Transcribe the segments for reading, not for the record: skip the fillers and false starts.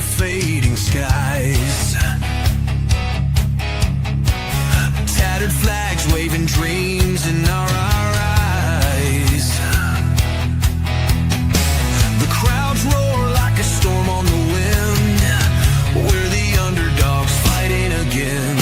fading skies. Tattered flags waving dreams in our eyes. The crowds roar like a storm on the wind. We're the underdogs fighting again.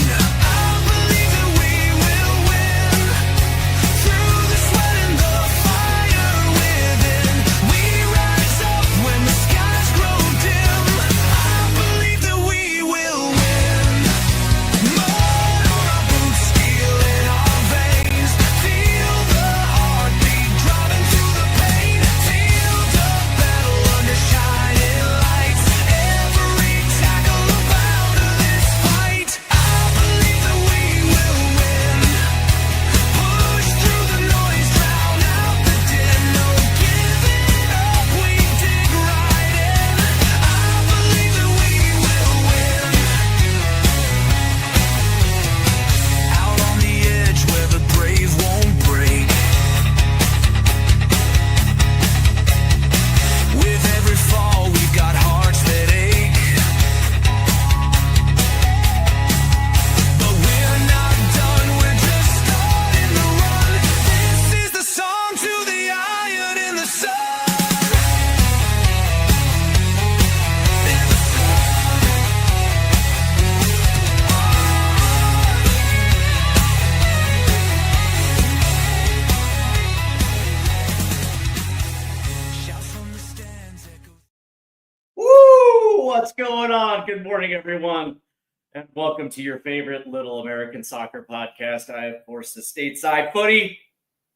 What's going on? Good morning, everyone, and welcome to your favorite little American soccer podcast. I, of course, the Stateside Footy,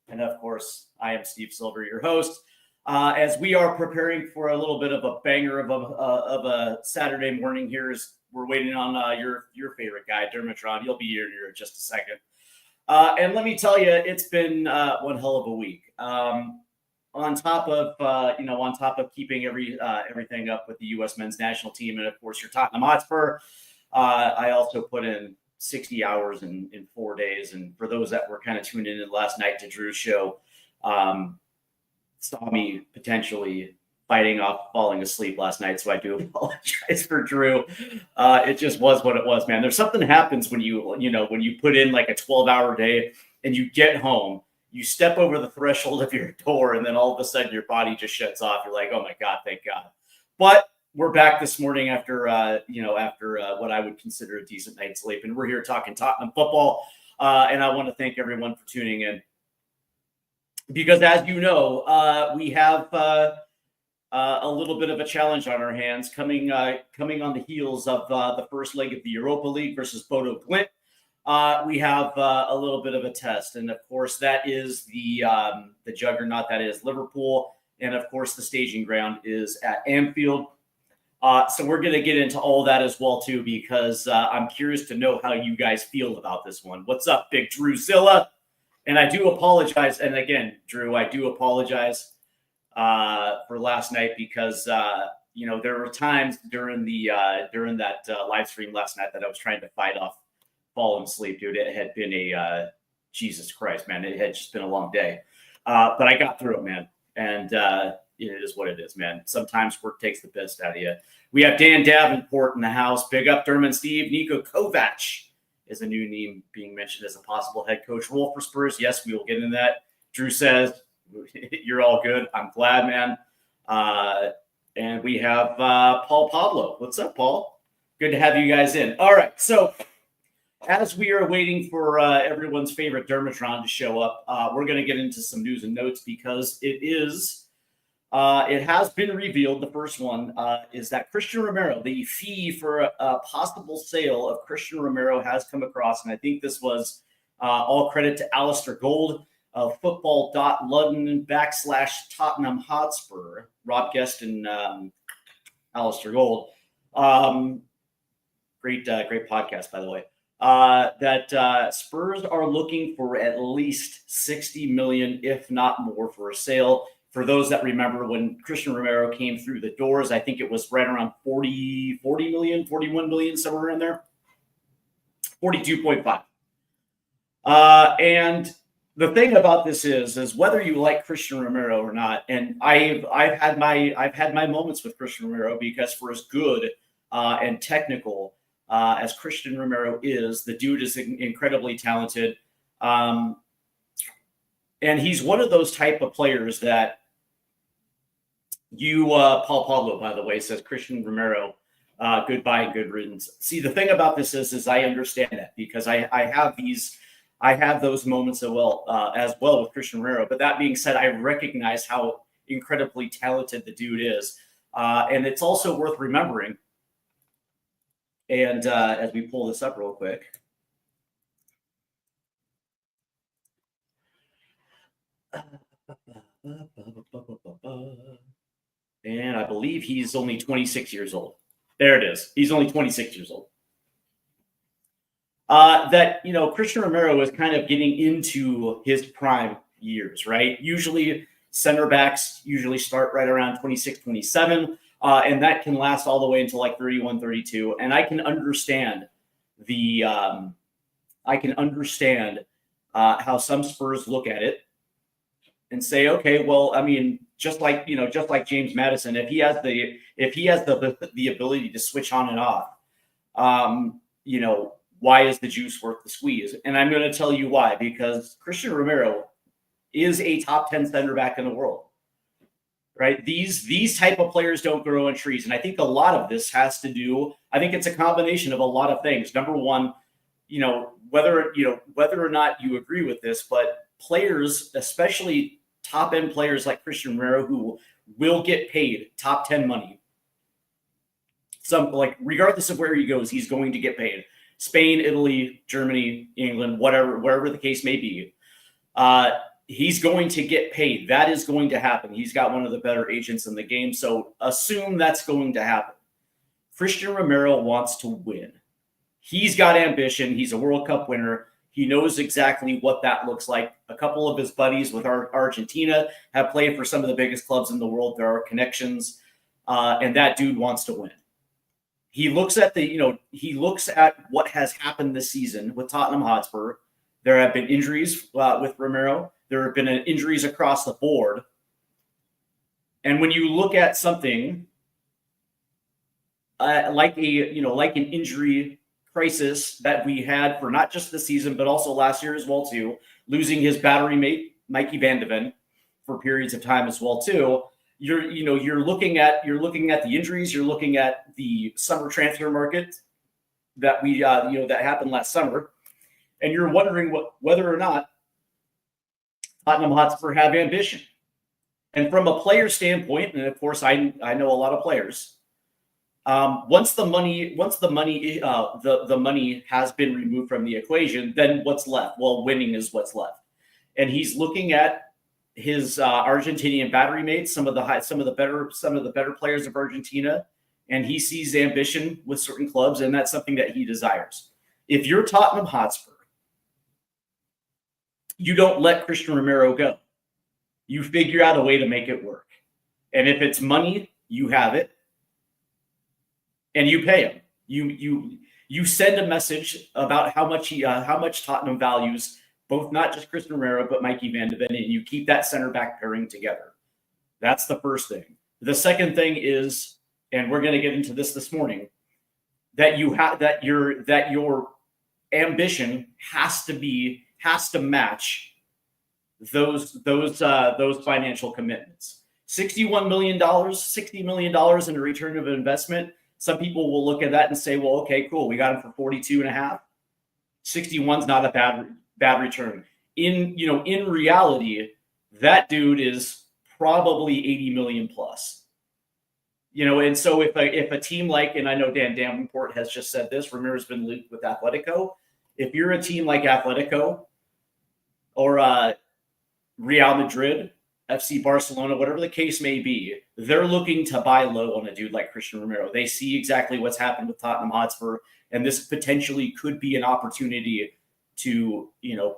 and of course, I am Steve Silver, your host. As we are preparing for a little bit of a banger of a Saturday morning here, as we're waiting on your favorite guy, Dermotron. He'll be here in just a second. And let me tell you, it's been one hell of a week. On top of keeping everything up with the U.S. men's national team, and of course your Tottenham Hotspur, I also put in 60 hours in 4 days. And for those that were kind of tuned in last night to Drew's show, saw me potentially fighting off falling asleep last night. So I do apologize for Drew. It just was what it was, man. There's something that happens when you put in like a 12-hour day and you get home. You step over the threshold of your door, and then all of a sudden your body just shuts off. You're like, oh my God, thank God. But we're back this morning after what I would consider a decent night's sleep. And we're here talking Tottenham football. And I want to thank everyone for tuning in. Because as you know, we have a little bit of a challenge on our hands coming on the heels of the first leg of the Europa League versus Bodo Glimt. We have a little bit of a test, and of course that is the juggernaut that is Liverpool, and of course the staging ground is at Anfield. So we're going to get into all that as well too, because I'm curious to know how you guys feel about this one. What's up, Big Drewzilla? And I do apologize, and again, Drew, I do apologize for last night because there were times during that live stream last night that I was trying to fight off falling asleep, dude. It had been Jesus Christ, man. It had just been a long day. But I got through it, man. And it is what it is, man. Sometimes work takes the best out of you. We have Dan Davenport in the house. Big up, Dermot Steve. Niko Kovac is a new name being mentioned as a possible head coach role for Spurs. Yes, we will get into that. Drew says, you're all good. I'm glad, man. And we have Paul Pablo. What's up, Paul? Good to have you guys in. All right, so as we are waiting for everyone's favorite Dermatron to show up, we're going to get into some news and notes because it has been revealed. The first one is that Christian Romero, the fee for a possible sale of Christian Romero has come across. And I think this was all credit to Alistair Gold of football.london/Tottenham Hotspur, Rob Guest and Alistair Gold. Great podcast, by the way. That Spurs are looking for at least 60 million, if not more, for a sale. For those that remember when Christian Romero came through the doors, I think it was right around 40 million, 41 million, somewhere in there. 42.5. And the thing about this is whether you like Christian Romero or not, and I've had my moments with Christian Romero, because for as good and technical as Christian Romero is. The dude is incredibly talented. And he's one of those type of players that Paul Pablo, by the way, says Christian Romero, goodbye and good riddance. See, the thing about this is I understand that because I have those moments as well with Christian Romero. But that being said, I recognize how incredibly talented the dude is. And it's also worth remembering. And as we pull this up real quick. And I believe he's only 26 years old. There it is. He's only 26 years old. Christian Romero is kind of getting into his prime years, right? Usually center backs usually start right around 26, 27, and that can last all the way until like 31, 32. And I can understand how some Spurs look at it and say, okay, well, I mean, just like James Madison, if he has the ability to switch on and off, why is the juice worth the squeeze? And I'm going to tell you why, because Christian Romero is a top 10 center back in the world, right? These type of players don't grow on trees. And I think a lot of this has to do, I think it's a combination of a lot of things. Number one, whether or not you agree with this, but players, especially top end players like Christian Romero, who will get paid top 10 money. Regardless of where he goes, he's going to get paid. Spain, Italy, Germany, England, wherever the case may be. He's going to get paid. That is going to happen. He's got one of the better agents in the game. So assume that's going to happen. Christian Romero wants to win. He's got ambition. He's a World Cup winner. He knows exactly what that looks like. A couple of his buddies with Argentina have played for some of the biggest clubs in the world. There are connections, and that dude wants to win. He looks at what has happened this season with Tottenham Hotspur. There have been injuries with Romero. There have been injuries across the board. And when you look at something like an injury crisis that we had for not just this season, but also last year as well too, losing his battery mate, Mikey Van de Ven, for periods of time as well too. You're looking at the injuries, you're looking at the summer transfer market that that happened last summer, and you're wondering whether or not Tottenham Hotspur have ambition. And from a player standpoint, and of course I know a lot of players, once the money has been removed from the equation, then what's left? Well, winning is what's left. And he's looking at his Argentinian battery mates, some of the better players of Argentina, and he sees ambition with certain clubs, and that's something that he desires. If you're Tottenham Hotspur, you don't let Christian Romero go. You figure out a way to make it work. And if it's money, you have it. And you pay him. You send a message about how much Tottenham values both, not just Christian Romero, but Mikey Van de Ven, and you keep that center back pairing together. That's the first thing. The second thing is, and we're going to get into this morning, that your ambition has to match those financial commitments. $60 million in a return of investment. Some people will look at that and say, well, okay, cool. We got him for 42 and a half. 61's not a bad return. In reality, that dude is probably 80 million plus. And so if a team like, and I know Dan Davenport has just said this, Romero's been linked with Atletico. If you're a team like Atletico or Real Madrid, FC Barcelona, whatever the case may be, they're looking to buy low on a dude like Christian Romero. They see exactly what's happened with Tottenham Hotspur, and this potentially could be an opportunity to,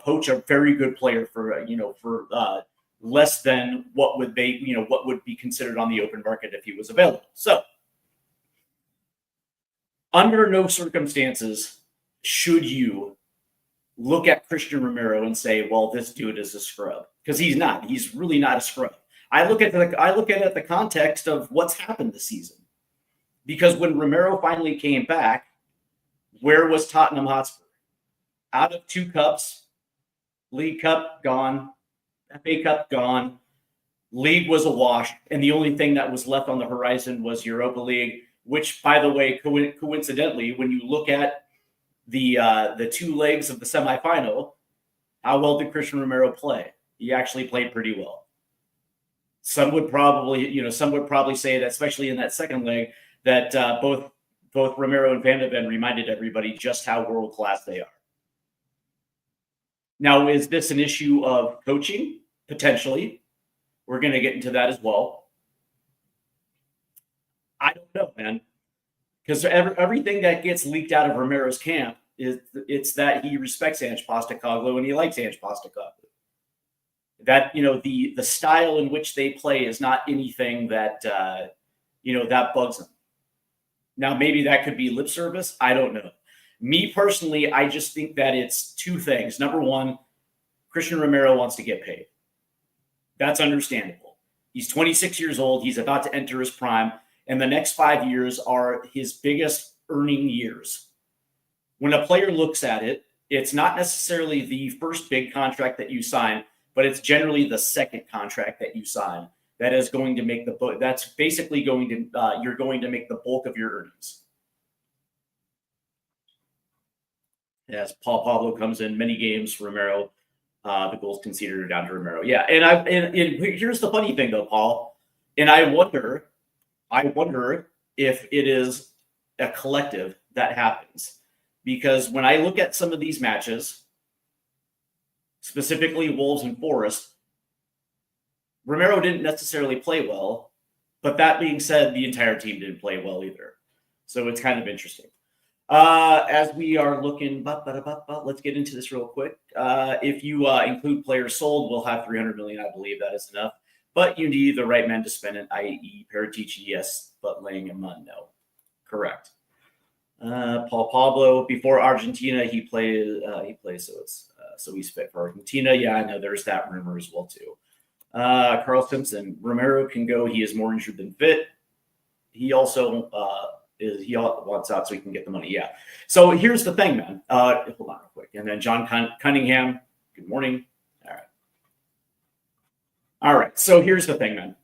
poach a very good player for less than what would be considered on the open market if he was available. So, under no circumstances should you look at Christian Romero and say, well, this dude is a scrub. Because he's not. He's really not a scrub. I look at it the context of what's happened this season. Because when Romero finally came back, where was Tottenham Hotspur? Out of 2 cups, League Cup gone, FA Cup gone, League was a wash, and the only thing that was left on the horizon was Europa League, which, by the way, coincidentally, when you look at the 2 legs of the semifinal, how well did Christian Romero play? He actually played pretty well. Some would probably say that, especially in that second leg, that both Romero and Van de Ven reminded everybody just how world class they are. Now, is this an issue of coaching? Potentially. We're going to get into that as well. I don't know, man. Because everything that gets leaked out of Romero's camp it's that he respects Ange Postecoglou and he likes Ange Postecoglou. That, the style in which they play is not anything that, that bugs him. Now, maybe that could be lip service. I don't know. Me personally, I just think that it's 2 things. Number one, Christian Romero wants to get paid. That's understandable. He's 26 years old. He's about to enter his prime. And the next 5 years are his biggest earning years. When a player looks at it, it's not necessarily the first big contract that you sign, but it's generally the second contract that you sign that is going to make that's basically going to, you're going to make the bulk of your earnings. As Paul Pablo comes in, many games, Romero, the goals conceded are down to Romero. Yeah, and here's the funny thing though, Paul, and I wonder if it is a collective that happens, because when I look at some of these matches, specifically Wolves and Forest, Romero didn't necessarily play well, but that being said, the entire team didn't play well either. So it's kind of interesting. As we are looking, let's get into this real quick. If you include players sold, we'll have 300 million. I believe that is enough. But you need the right man to spend it, i.e. Paratici, yes, but Lang and Munn, no. Correct. Paul Pablo, before Argentina, he plays, so he's fit for Argentina. Yeah, I know there's that rumor as well, too. Carl Simpson, Romero can go. He is more injured than fit. He also he wants out so he can get the money. Yeah. So here's the thing, man. Hold on real quick. And then John Cunningham, good morning. All right. So here's the thing, man.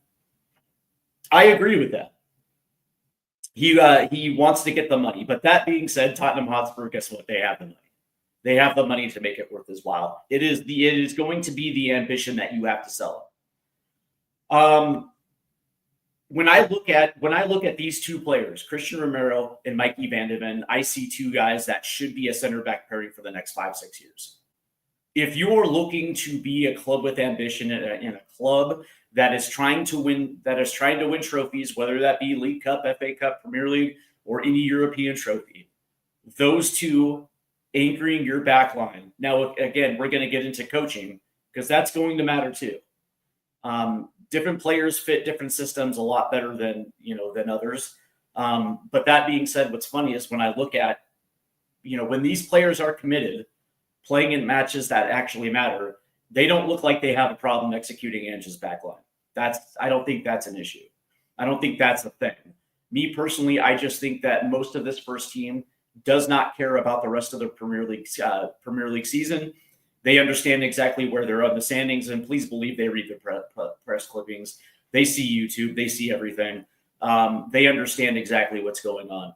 I agree with that. He wants to get the money. But that being said, Tottenham Hotspur, guess what? They have the money. They have the money to make it worth his while. It is going to be the ambition that you have to sell it. When I look at these 2 players, Christian Romero and Mikey Van de Ven, I see 2 guys that should be a center back pairing for the next 5-6 years. If you're looking to be a club with ambition in a club that is trying to win trophies, whether that be League Cup, FA Cup, Premier League, or any European trophy, those 2 anchoring your back line. Now, again, we're going to get into coaching because that's going to matter too. Different players fit different systems a lot better than others. But that being said, what's funny is when I look at, when these players are committed, playing in matches that actually matter, they don't look like they have a problem executing Ange's backline. I don't think that's an issue. I don't think that's a thing. Me personally, I just think that most of this first team does not care about the rest of the Premier League season. They understand exactly where they're on the standings, and please believe they read the press clippings. They see YouTube. They see everything. They understand exactly what's going on.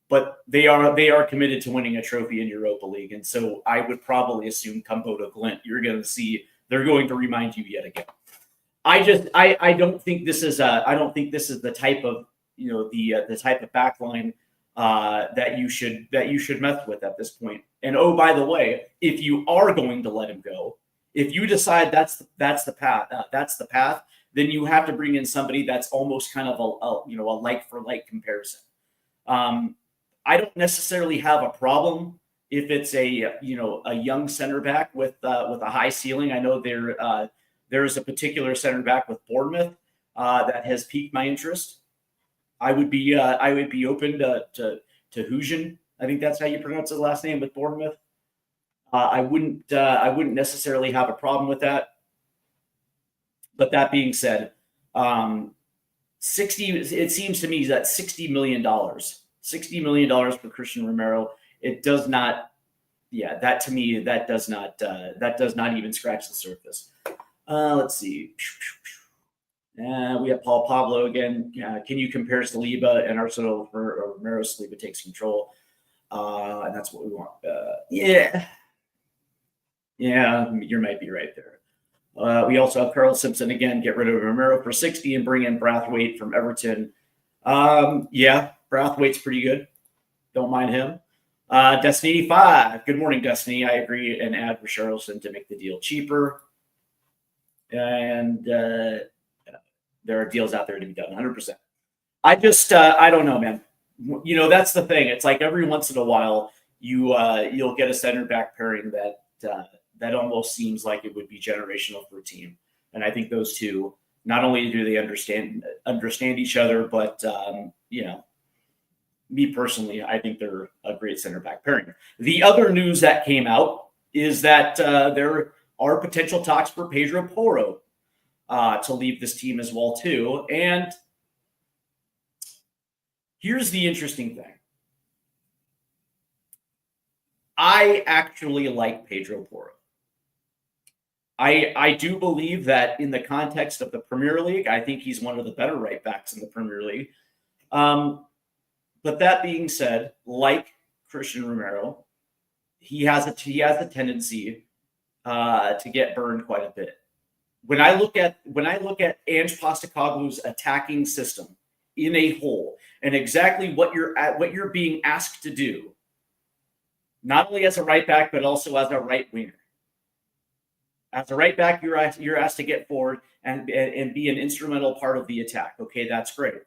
But they are committed to winning a trophy in Europa League, and so I would probably assume come Bodo Glint, you're going to see they're going to remind you yet again. I don't think this is the type of the type of backline that you should mess with at this point. And oh, by the way, if you are going to let him go, if you decide that's the path, then you have to bring in somebody that's almost kind of a like for like comparison. I don't necessarily have a problem if it's a young center back with a high ceiling. I know there's a particular center back with Bournemouth that has piqued my interest. I would be open to Huijsen. I think that's how you pronounce his last name with Bournemouth. I wouldn't necessarily have a problem with that. But that being said, 60. It seems to me that $60 million for Christian Romero. It does not. Yeah, that to me that does not even scratch the surface. Let's see. We have Paul Pablo again. Can you compare Saliba and Arsenal for Romero? Saliba takes control, and that's what we want. Yeah, you might be right there. We also have Carl Simpson again. Get rid of Romero for 60 and bring in Brathwaite from Everton. Yeah, Brathwaite's pretty good. Don't mind him. Destiny 85. Good morning, Destiny. I agree and add Richarlison to make the deal cheaper. And there are deals out there to be done 100%. I don't know, man. That's the thing. It's like every once in a while you'll get a center back pairing that almost seems like it would be generational for a team. And I think those two, not only do they understand each other, but me personally, I think they're a great center back pairing. The other news that came out is that there are potential talks for Pedro Porro to leave this team as well too. And here's the interesting thing. I actually like Pedro Porro. I do believe that in the context of the Premier League, I think he's one of the better right backs in the Premier League. But that being said, like Christian Romero, he has a tendency to get burned quite a bit. When I look at Ange Postecoglou's attacking system in a whole, and exactly what you're being asked to do, not only as a right back but also as a right winger. As a right back, you're asked to get forward and be an instrumental part of the attack. Okay, that's great.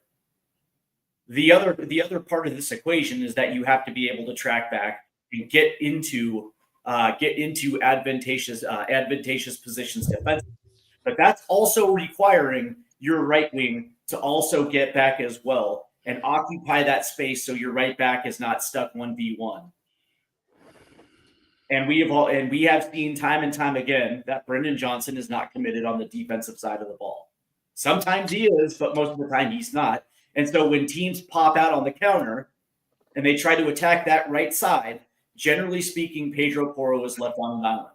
The other part of this equation is that you have to be able to track back and get into advantageous positions defensively. But that's also requiring your right wing to also get back as well and occupy that space so your right back is not stuck 1v1. And we have seen time and time again that Brendan Johnson is not committed on the defensive side of the ball. Sometimes he is, but most of the time he's not. And so when teams pop out on the counter and they try to attack that right side, generally speaking, Pedro Porro is left on an island.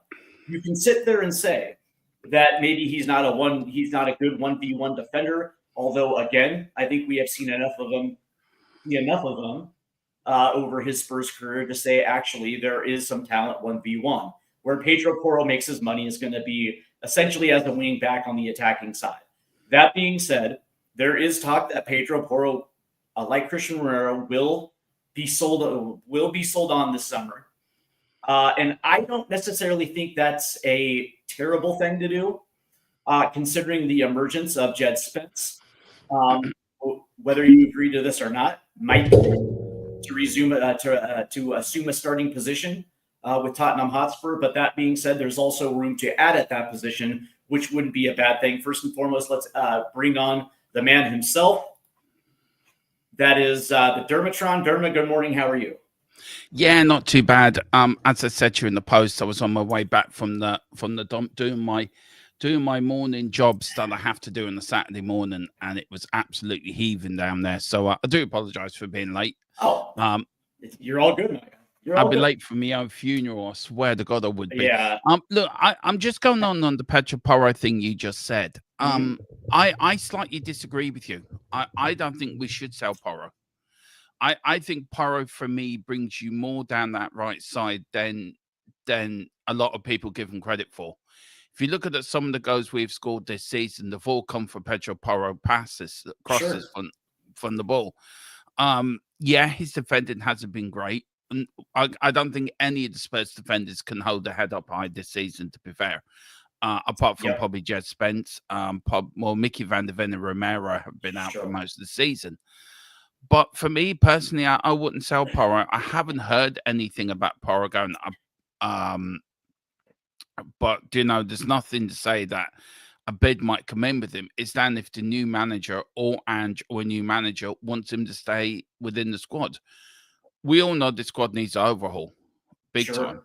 You can sit there and say that maybe he's not a good 1v1 defender. Although, again, I think we have seen enough of him over his Spurs career to say, actually, there is some talent 1v1. Where Pedro Porro makes his money is going to be essentially as a wing back on the attacking side. That being said, there is talk that Pedro Porro, like Christian Romero, will be sold on this summer. And I don't necessarily think that's a terrible thing to do, considering the emergence of Jed Spence. Whether you agree to this or not, might to resume to assume a starting position with Tottenham Hotspur. But that being said, there's also room to add at that position, which wouldn't be a bad thing. First and foremost, let's bring on the man himself. That is the Dermatron. Derma, good morning. How are you? Yeah, not too bad. As I said to you in the post, I was on my way back from the dump doing my morning jobs that I have to do on the Saturday morning, and it was absolutely heaving down there. So I do apologise for being late. Oh, you're all good, Mike. I'll be late for my own funeral. I swear to God I would be. Yeah. Look, I'm just going on the Pedro Porro thing you just said. I slightly disagree with you. I don't think we should sell Porro. I think Porro, for me, brings you more down that right side than a lot of people give him credit for. If you look at some of the goals we've scored this season, they've all come from Pedro Porro crosses from the ball. Yeah, his defending hasn't been great. And I don't think any of the Spurs defenders can hold their head up high this season, to be fair. Apart from probably Jed Spence, Mickey van der Ven and Romero have been out for most of the season. But for me personally, I wouldn't sell Porro. I haven't heard anything about Porro going up. But there's nothing to say that a bid might come in with him. It's then if the new manager or Ange or a new manager wants him to stay within the squad. We all know the squad needs an overhaul, big time.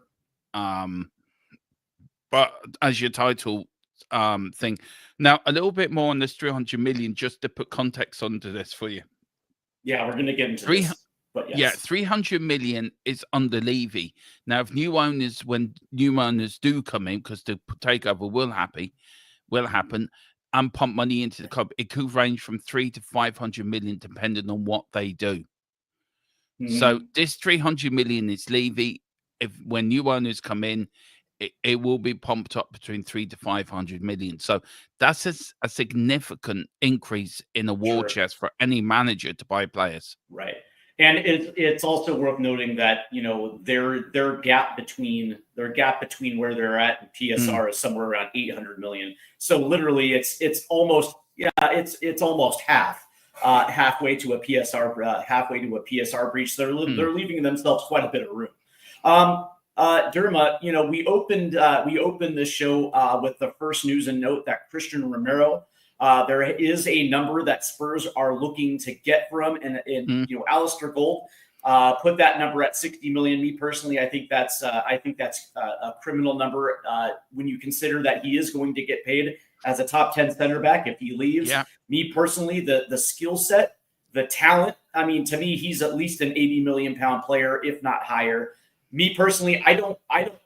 But as your title thing. Now, a little bit more on this 300 million, just to put context onto this for you. Yeah, we're going to get into Three- this. But yes. Yeah, 300 million is under Levy. Now, if when new owners do come in, because the takeover will happen, and pump money into the club, it could range from 300 to 500 million, depending on what they do. So this 300 million is Levy. When new owners come in, it will be pumped up between 300 to 500 million. So that's a significant increase in a war chest for any manager to buy players. Right. And it's also worth noting that, you know, their gap between where they're at and PSR is somewhere around 800 million. So literally it's almost half. Halfway to a PSR breach. They're leaving themselves quite a bit of room. Derma, you know, we opened the show with the first news and note that Christian Romero, there is a number that Spurs are looking to get from, and you know, Alistair Gold put that number at 60 million. Me personally, I think that's a criminal number when you consider that he is going to get paid as a top 10 center back if he leaves. Yeah. Me personally, the skill set, the talent, I mean, to me, he's at least an 80 million pound player, if not higher. Me personally, I don't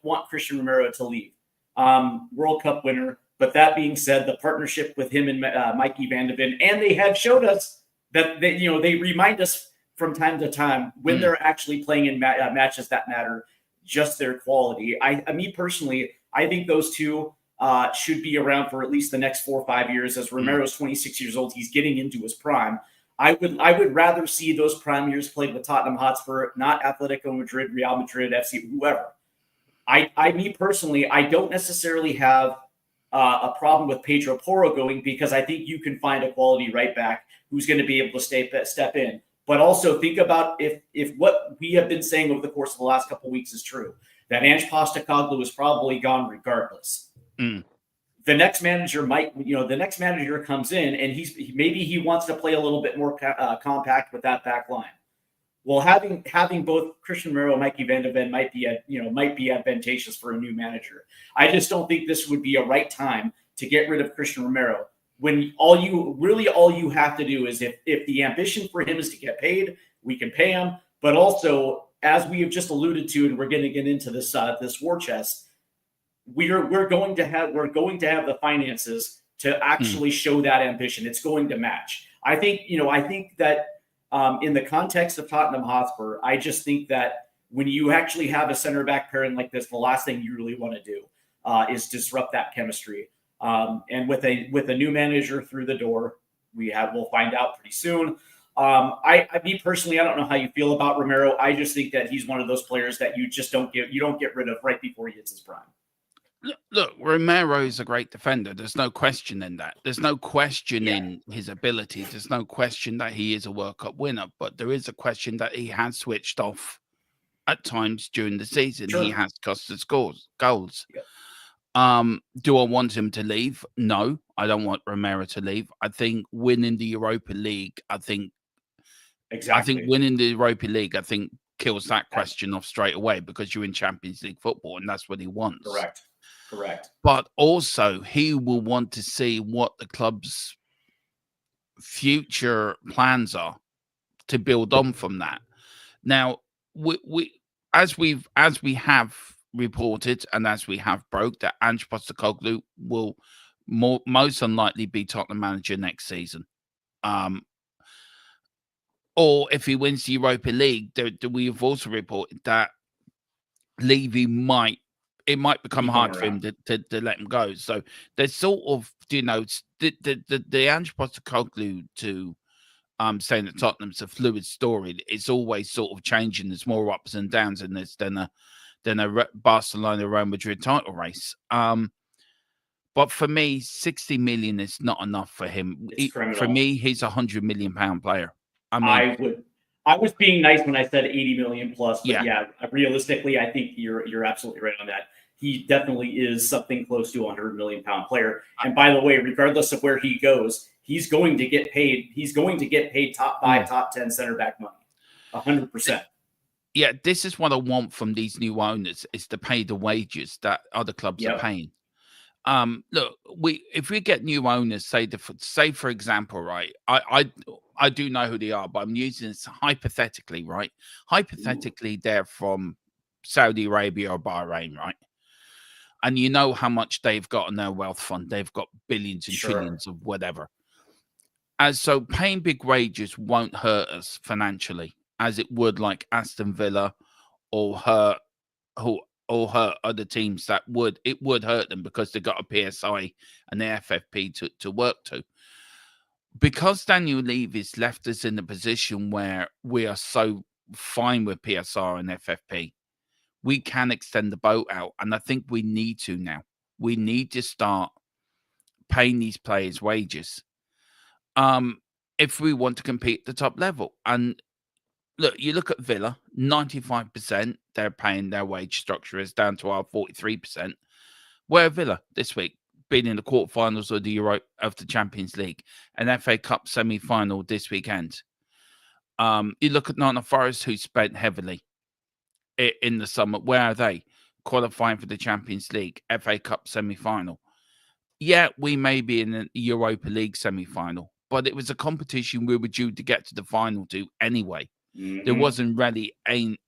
want Christian Romero to leave. World Cup winner. But that being said, the partnership with him and Mikey Van de Ven, and they have showed us that they remind us from time to time when they're actually playing in matches that matter, just their quality. Me personally, I think those two should be around for at least the next 4 or 5 years. As Romero's 26 years old, he's getting into his prime. I would rather see those prime years played with Tottenham Hotspur, not Atletico Madrid, Real Madrid, FC, whoever. Me personally, I don't necessarily have a problem with Pedro Porro going, because I think you can find a quality right back who's going to be able to step in. But also think about if what we have been saying over the course of the last couple of weeks is true, that Ange Postecoglou is probably gone regardless. The next manager comes in and maybe he wants to play a little bit more compact with that back line. Well, having both Christian Romero and Mikey Van de Ven might be advantageous for a new manager. I just don't think this would be a right time to get rid of Christian Romero when all you have to do is if the ambition for him is to get paid, we can pay him. But also, as we have just alluded to, and we're going to get into this war chest, we're going to have the finances to actually show that ambition. It's going to match. I think that in the context of Tottenham Hotspur, I just think that when you actually have a center back pairing like this, the last thing you really want to do is disrupt that chemistry. And with a new manager through the door, we'll find out pretty soon. Me personally, I don't know how you feel about Romero. I just think that he's one of those players that you just don't get rid of right before he hits his prime. Look, Romero is a great defender. There's no question in that. There's no question in his ability. There's no question that he is a World Cup winner. But there is a question that he has switched off at times during the season. Sure. He has cost us goals. Yeah. Do I want him to leave? No, I don't want Romero to leave. I think winning the Europa League, winning the Europa League, kills that question off straight away, because you're in Champions League football and that's what he wants. Correct. But also, he will want to see what the club's future plans are to build on from that. Now, we as we have reported and as we have broke, that Ange Postecoglou will most unlikely be Tottenham manager next season. Or if he wins the Europa League, we have also reported that Levy might become hard for him to let him go. So there's sort of, the Ange Postecoglou to saying that Tottenham's a fluid story. It's always sort of changing. There's more ups and downs in this than a Barcelona Real Madrid title race. But for me, 60 million is not enough for him. For me, he's £100 million player. I mean, I was being nice when I said 80 million plus, but yeah, realistically, I think you're absolutely right on that. He definitely is something close to a £100 million player. And by the way, regardless of where he goes, he's going to get paid. He's going to get paid top 5, top 10 center back money, 100%. Yeah, this is what I want from these new owners, is to pay the wages that other clubs are paying. Look, if we get new owners, say for example, right? I do know who they are, but I'm using this hypothetically, right? Hypothetically, they're from Saudi Arabia or Bahrain, right? And you know how much they've got in their wealth fund. They've got billions and Sure. trillions of whatever. As so paying big wages won't hurt us financially as it would like Aston Villa or hurt other teams that would hurt them because they got a PSI and the FFP to work to. Because Daniel Levy's left us in a position where we are so fine with PSR and FFP, we can extend the boat out. And I think we need to now. We need to start paying these players wages if we want to compete at the top level. And look, you look at Villa, 95% they're paying their wage structure is down to our 43%. Where Villa this week, being in the quarterfinals of the Champions League, an FA Cup semi-final this weekend. You look at Nottingham Forest, who spent heavily in the summer. Where are they? Qualifying for the Champions League, FA Cup semi-final. Yeah, we may be in the Europa League semi-final, but it was a competition we were due to get to the final to anyway. Mm-hmm. There wasn't really any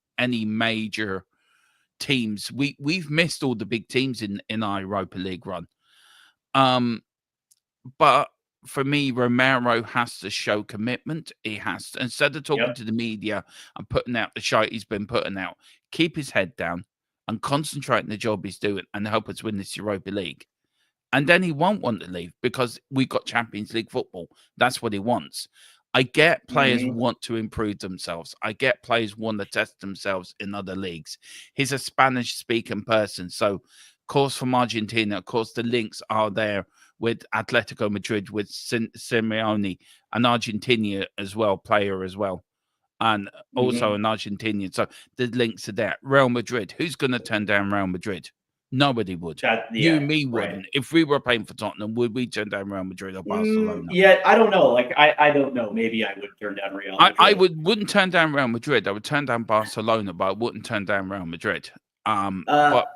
major teams. We've missed all the big teams in our Europa League run. But for me, Romero has to show commitment. He has to, instead of talking to the media and putting out the shite he's been putting out, keep his head down and concentrate on the job he's doing and help us win this Europa League. And then he won't want to leave because we got Champions League football. That's what he wants. I get players want to improve themselves. I get players want to test themselves in other leagues. He's a Spanish-speaking person. So, of course, from Argentina, of course, the links are there with Atletico Madrid, with Simeone, an Argentina as well, player as well. And also an Argentinian. So the links are there. Real Madrid. Who's going to turn down Real Madrid? Nobody would. You and me wouldn't. Right. If we were paying for Tottenham, would we turn down Real Madrid or Barcelona? Yeah, I don't know. Like, I don't know. Maybe I would turn down Real Madrid. I wouldn't turn down Real Madrid. I would turn down Barcelona, but I wouldn't turn down Real Madrid. But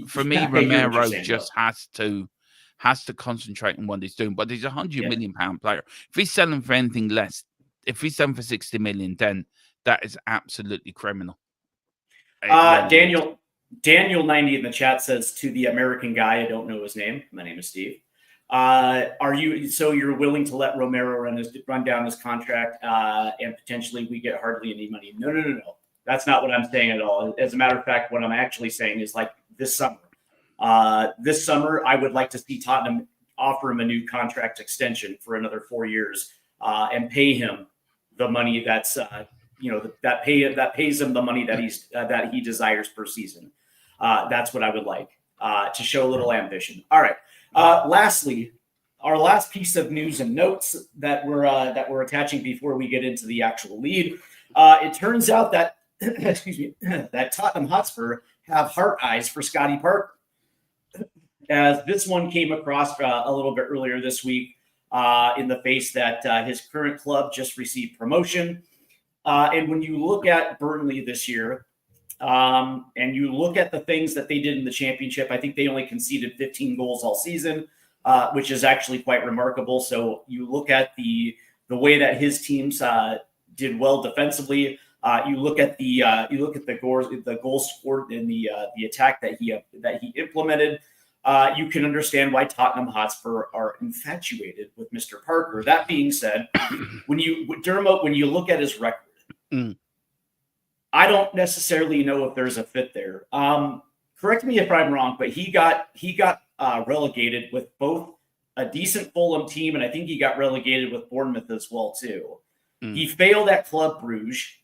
for me, Romero just has to concentrate on what he's doing. But he's £100 million player. If he's selling for anything less, if he's selling for 60 million, then that is absolutely criminal. Daniel 90 in the chat says, to the American guy, I don't know his name. My name is Steve. You're willing to let Romero run down his contract and potentially we get hardly any money? No. That's not what I'm saying at all. As a matter of fact, what I'm actually saying is like this summer, I would like to see Tottenham offer him a new contract extension for another 4 years and pay him the money that's that pays him the money that he desires per season. That's what I would like to show a little ambition. All right. Lastly, our last piece of news and notes that we're attaching before we get into the actual lead. It turns out that that Tottenham Hotspur have heart eyes for Scotty Parker. As this one came across a little bit earlier this week in the face that his current club just received promotion. And when you look at Burnley this year, and you look at the things that they did in the championship, I think they only conceded 15 goals all season, which is actually quite remarkable. So you look at the way that his teams did well defensively. You look at the goals scored in the attack that he implemented. You can understand why Tottenham Hotspur are infatuated with Mr. Parker. That being said, when you look at his record, I don't necessarily know if there's a fit there. Correct me if I'm wrong, but he got relegated with both a decent Fulham team, and I think he got relegated with Bournemouth as well too. He failed at Club Brugge,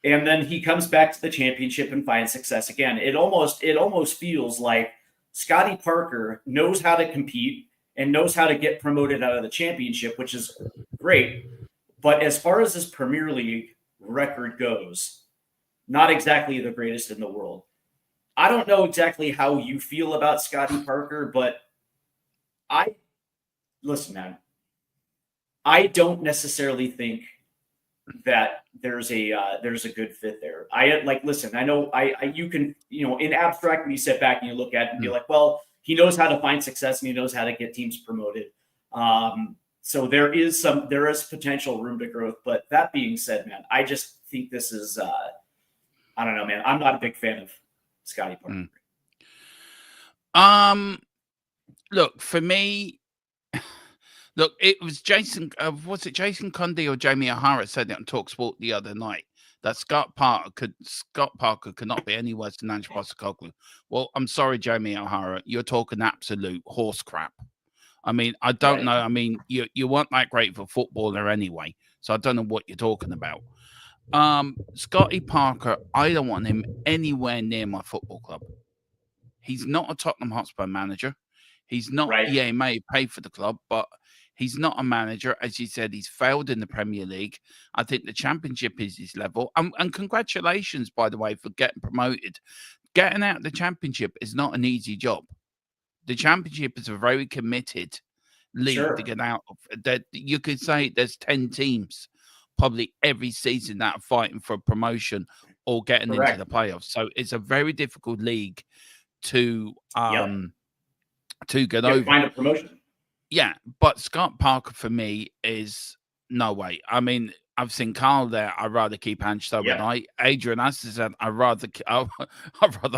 and then he comes back to the championship and finds success again. It almost feels like Scotty Parker knows how to compete and knows how to get promoted out of the championship, which is great. But as far as his Premier League record goes, not exactly the greatest in the world. I don't know exactly how you feel about Scotty Parker, but listen, man, I don't necessarily think that there's a good fit there. Listen, I know you can, in abstract, when you sit back and you look at it and be like, well, he knows how to find success and he knows how to get teams promoted. So there is potential room to growth. But that being said, man, I just think this is I don't know, man. I'm not a big fan of Scotty Parker. Look, for me, look, it was Jason. Was it Jason Cundy or Jamie O'Hara said it on TalkSport the other night that Scott Parker could not be any worse than Ange Postecoglou. Well, I'm sorry, Jamie O'Hara, you're talking absolute horse crap. I mean, I don't know. I mean, you weren't that great of a footballer anyway, so I don't know what you're talking about. Scotty Parker, I don't want him anywhere near my football club. He's not a Tottenham Hotspur manager. He's not. Right. Yeah, he may pay for the club, but he's not a manager. As you said, he's failed in the Premier League. I think the Championship is his level. And congratulations, by the way, for getting promoted. Getting out of the Championship is not an easy job. The Championship is a very committed league to get out of. That you could say there's 10 teams probably every season that are fighting for promotion or getting into the playoffs. So it's a very difficult league to get over. Find a promotion. Yeah, but Scott Parker for me is no way. I mean, I've seen Carl there. I'd rather keep Ange overnight. Adrian Astor said I'd rather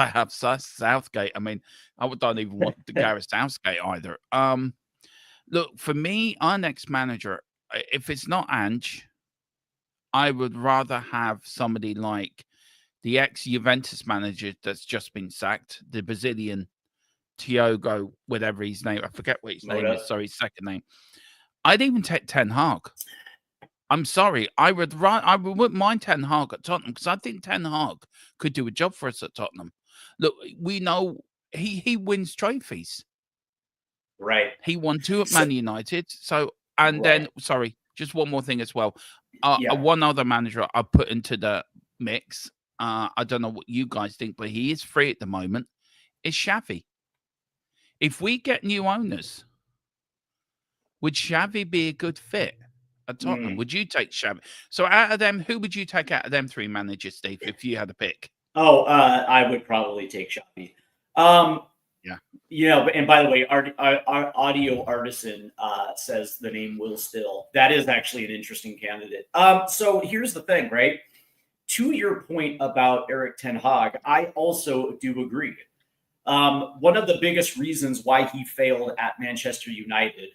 have Southgate. I mean, I don't even want the Gareth Southgate either. Look, for me, our next manager, if it's not Ange, I would rather have somebody like the ex-Juventus manager that's just been sacked, the Brazilian Thiago, whatever his name, I forget what his name is. Sorry, his second name. I'd even take Ten Hag. I'm sorry, I wouldn't mind Ten Hag at Tottenham because I think Ten Hag could do a job for us at Tottenham. Look, we know he wins trophies. Right. He won 2 at Man United. So, and then, sorry, just one more thing as well. One other manager I put into the mix. I don't know what you guys think, but he is free at the moment. Is Xavi. If we get new owners, would Xavi be a good fit at Tottenham? Would you take Xavi? So out of them, who would you take out of them 3 managers, Steve, if you had a pick? Oh, I would probably take Xavi. And by the way, our audio artisan says the name Will Still. That is actually an interesting candidate. So here's the thing, right? To your point about Erik ten Hag, I also do agree. One of the biggest reasons why he failed at Manchester United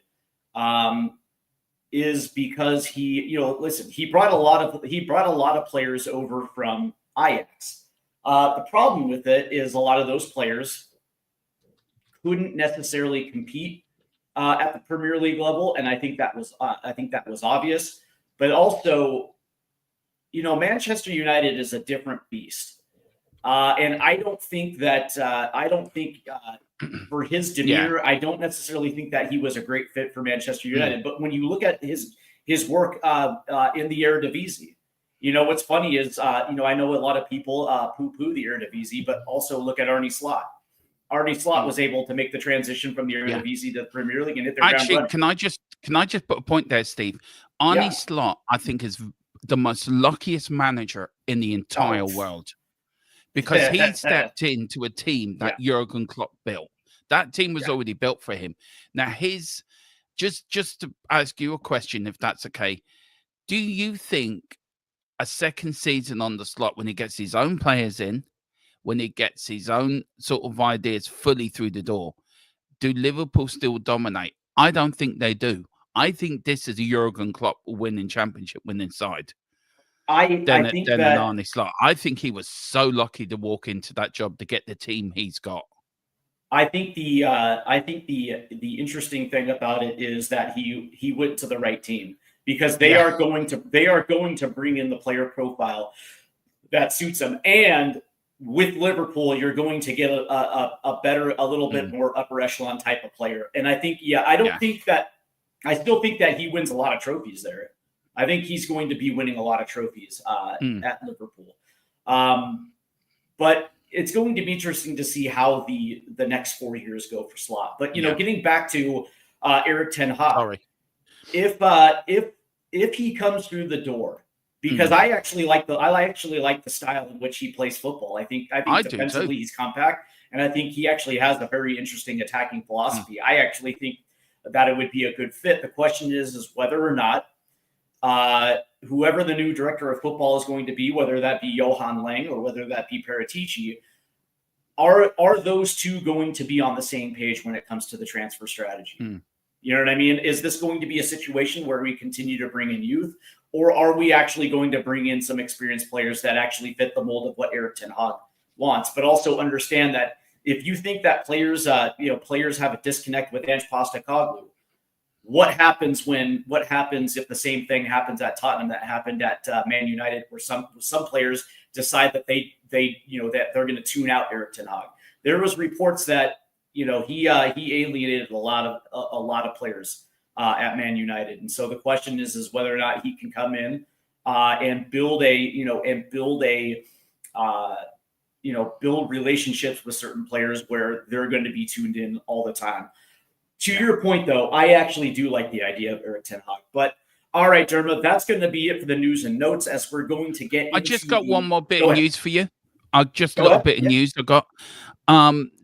is because he brought a lot of players over from Ajax. The problem with it is a lot of those players couldn't necessarily compete at the Premier League level, and I think that was obvious. But also, Manchester United is a different beast, and I don't think for his demeanor, I don't necessarily think that he was a great fit for Manchester United. But when you look at his work in the Eredivisie, what's funny is I know a lot of people poo-poo the Eredivisie, but also look at Arne Slot. Arne Slot was able to make the transition from the Eredivisie to the Premier League and hit their ground running. Can I just put a point there, Steve? Arne Slot, I think, is the most luckiest manager in the entire world because he stepped into a team that Jurgen Klopp built. That team was already built for him. Now, just to ask you a question, if that's okay, do you think a second season on the Slot when he gets his own players in, when he gets his own sort of ideas fully through the door, do Liverpool still dominate? I don't think they do. I think this is a Jurgen Klopp winning side. I think that Arne Slot. I think he was so lucky to walk into that job to get the team he's got. I think the interesting thing about it is that he went to the right team because they are going to bring in the player profile that suits them. And with Liverpool, you're going to get a little bit more upper echelon type of player. And I think, I still think that he wins a lot of trophies there. I think he's going to be winning a lot of trophies at Liverpool. But it's going to be interesting to see how the next 4 years go for Slot. But, getting back to Erik ten Hag, if he comes through the door, because I actually like the style in which he plays football. I think defensively he's compact, And I think he actually has a very interesting attacking philosophy. I actually think that it would be a good fit. The question is whether or not whoever the new director of football is going to be, whether that be Johan Lang or whether that be Paratici, are those two going to be on the same page when it comes to the transfer strategy? You know what I mean? Is this going to be a situation where we continue to bring in youth, or are we actually going to bring in some experienced players that actually fit the mold of what Erik ten Hag wants? But also understand that if you think that players have a disconnect with Ange Postecoglou, what happens if the same thing happens at Tottenham that happened at Man United, where some players decide that that they're going to tune out Erik ten Hag? There was reports that he alienated a lot of players at Man United, and so the question is whether or not he can come in and build relationships with certain players where they're going to be tuned in all the time. To your point, though, I actually do like the idea of Erik ten Hag. But all right, Dermot, that's going to be it for the news and notes. As we're going to get, I just got one more bit of news for you. Bit of news. I got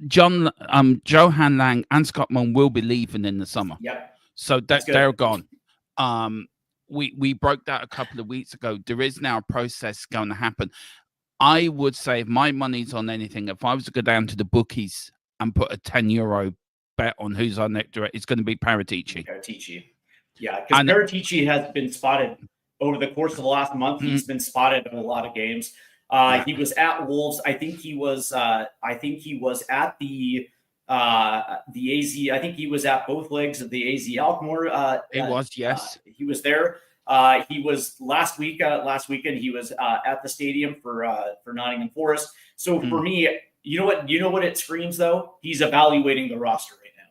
Johan Lang and Scott Mon will be leaving in the summer. Yep. So they're gone. We broke that a couple of weeks ago. There is now a process going to happen. I would say if my money's on anything, if I was to go down to the bookies and put a €10 bet on who's our next director, it's going to be Paratici. Yeah, because Paratici has been spotted over the course of the last month. He's been spotted in a lot of games. He was at Wolves. I think he was at the AZ. I think he was at both legs of the AZ Alkmaar. Yes. He was there. He was last weekend. He was at the stadium for Nottingham Forest. So for me, you know what it screams though? He's evaluating the roster right now.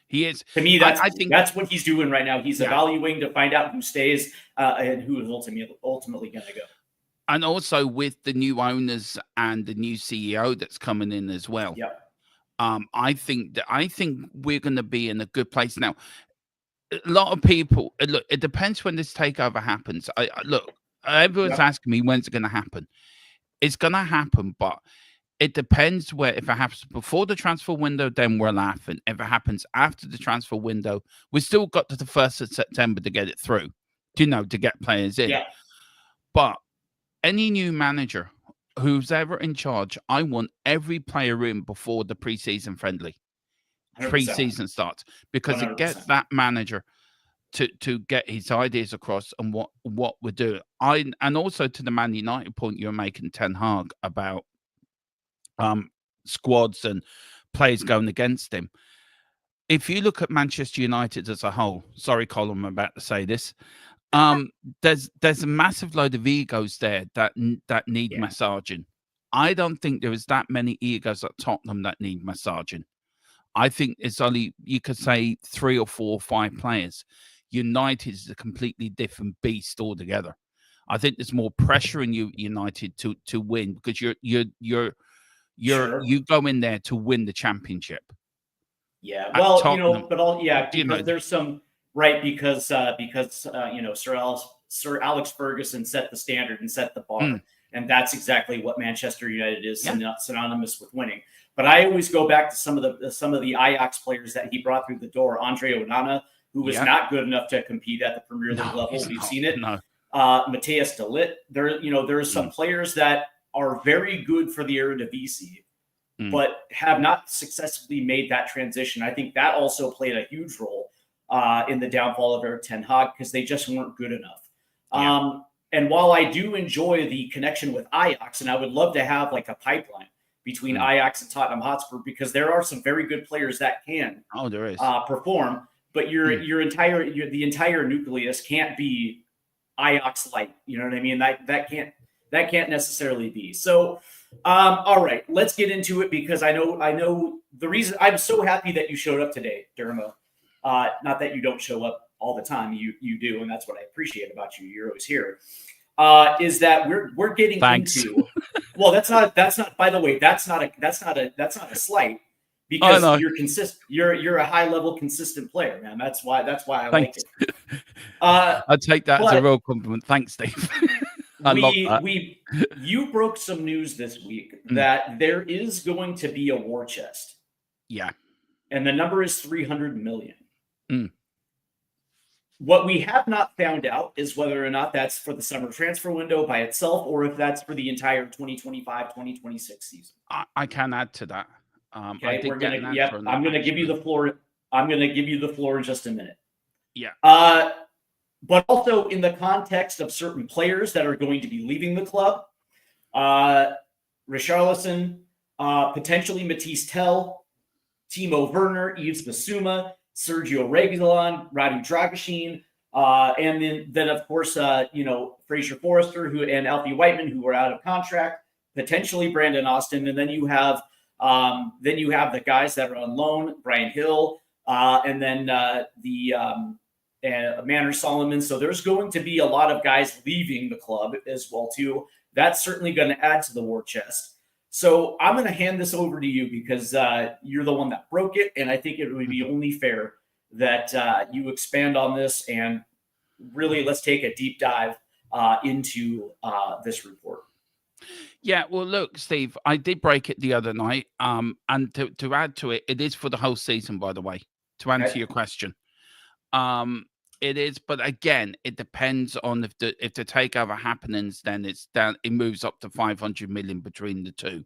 He is. To me, I think that's what he's doing right now. He's evaluating to find out who stays and who is ultimately going to go. And also with the new owners and the new CEO that's coming in as well. Yeah. I think we're going to be in a good place now. A lot of people look. It depends when this takeover happens. Everyone's asking me when's it going to happen. It's going to happen, but it depends where. If it happens before the transfer window, then we're laughing. If it happens after the transfer window, we still got to the 1st of September to get it through. To get players in. Yeah. But any new manager who's ever in charge, I want every player in before the preseason friendly. 100%. Pre-season starts, because 100%. It gets that manager to get his ideas across and what we're doing. And also to the Man United point you're making, Ten Hag, about squads and players going against him. If you look at Manchester United as a whole, sorry, Colin, I'm about to say this. There's a massive load of egos there that need massaging. I don't think there is that many egos at Tottenham that need massaging. I think it's only, you could say 3 or 4 or 5 players. United is a completely different beast altogether. I think there's more pressure in United to win, because you go in there to win the championship. Yeah, well, because there's some because Sir Alex Ferguson set the standard and set the bar, and that's exactly what Manchester United is, synonymous with winning. But I always go back to some of the Ajax players that he brought through the door. Andre Onana, who was not good enough to compete at the Premier League level. We've seen it. No. Matthias de Ligt. There's some players that are very good for the Eredivisie, but have not successfully made that transition. I think that also played a huge role in the downfall of Erik ten Hag, because they just weren't good enough. And while I do enjoy the connection with Ajax, and I would love to have like a pipeline between Ajax and Tottenham Hotspur, because there are some very good players that can perform, but the entire nucleus can't be Ajax light. You know what I mean? That can't necessarily be. So, all right, let's get into it, because I know the reason I'm so happy that you showed up today, Dermo. Not that you don't show up all the time, you do, and that's what I appreciate about you. You're always here. Is that we're getting into? Well, that's not. By the way, that's not a slight, because you're consistent. You're a high level consistent player, man. That's why I like it. I take that as a real compliment. Thanks, Steve. I love that. You broke some news this week Mm. that there is going to be a war chest, Yeah. and the number is 300 million. Mm. What we have not found out is whether or not that's for the summer transfer window by itself, or if that's for the entire 2025-2026 season. I can add to that. I Okay, did get an answer on that, I'm gonna give you actually. the floor. I'm gonna give you the floor in just a minute. Yeah. But also in the context of certain players that are going to be leaving the club, Richarlison, potentially Matisse Tell, Timo Werner, Yves Bissouma, Sergio Reguilon, Radu Dragashin, and then of course Fraser Forrester and Alfie Whiteman, who are out of contract, potentially Brandon Austin, and then you have the guys that are on loan, Brian Hill, and then Manor Solomon. So there's going to be a lot of guys leaving the club as well too. That's certainly going to add to the war chest. So I'm going to hand this over to you because you're the one that broke it, and I think it would be only fair that you expand on this and really let's take a deep dive into this report. Yeah, well, look, Steve, I did break it the other night. And to add to it, it is for the whole season, by the way, to answer your question. It is, but again, it depends on if the takeover happens, then it's down, it moves up to 500 million between the two.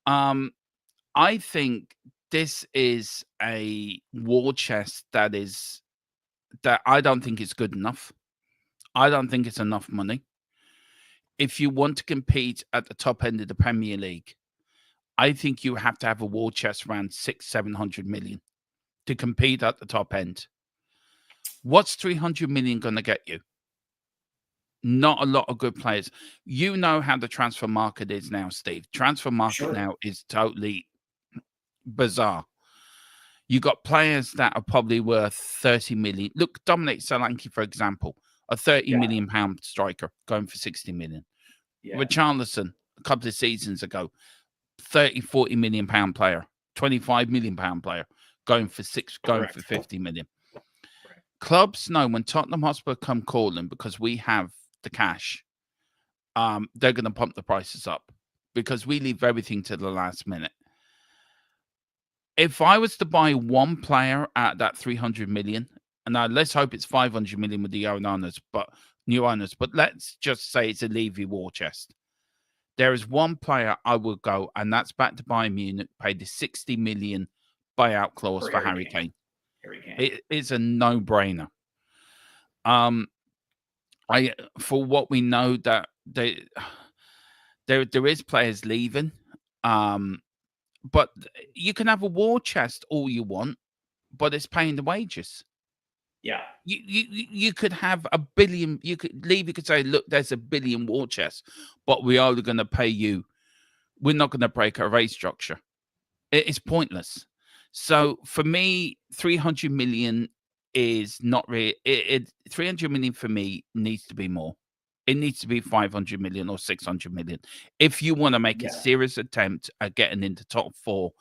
I think this is a war chest that I don't think is good enough. I don't think it's enough money. If you want to compete at the top end of the Premier League, I think you have to have a war chest around 600-700 million to compete at the top end. What's 300 million going to get you? Not a lot of good players. You know how the transfer market is now, Steve. Transfer market now is totally bizarre. You got players that are probably worth 30 million. Look, Dominic Solanke, for example, a 30 million pound striker going for 60 million. Richarlison, a couple of seasons ago, 30-40 million pound player, 25 million pound player, going for 50 million. Clubs know when Tottenham Hotspur come calling because we have the cash, they're going to pump the prices up because we leave everything to the last minute. If I was to buy one player at that 300 million, and now let's hope it's 500 million with the new owners, but let's just say it's a Levy war chest. There is one player I would go, and that's back to Bayern Munich, pay the 60 million buyout clause for Harry Kane. It is a no-brainer. For what we know that there is players leaving, but you can have a war chest all you want, but it's paying the wages. Yeah, you could have a billion. You could say, look, there's a billion war chests, but we are going to pay you. We're not going to break our rate structure. It's pointless. So for me, 300 million is not really. 300 million for me needs to be more. It needs to be 500 million or 600 million if you want to make a serious attempt at getting into top 4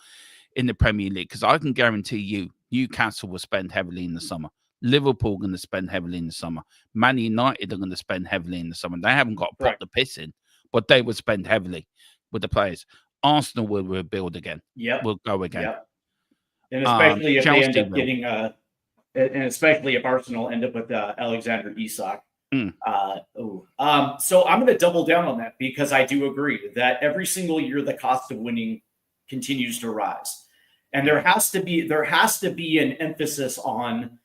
in the Premier League. Because I can guarantee you, Newcastle will spend heavily in the summer. Liverpool going to spend heavily in the summer. Man United are going to spend heavily in the summer. They haven't got to put the piss in, but they will spend heavily with the players. Arsenal will rebuild again. Will go again. Yep. And especially if they end up getting, and especially if Arsenal end up with Alexander Isak. So I'm going to double down on that because I do agree that every single year the cost of winning continues to rise, and there has to be an emphasis on.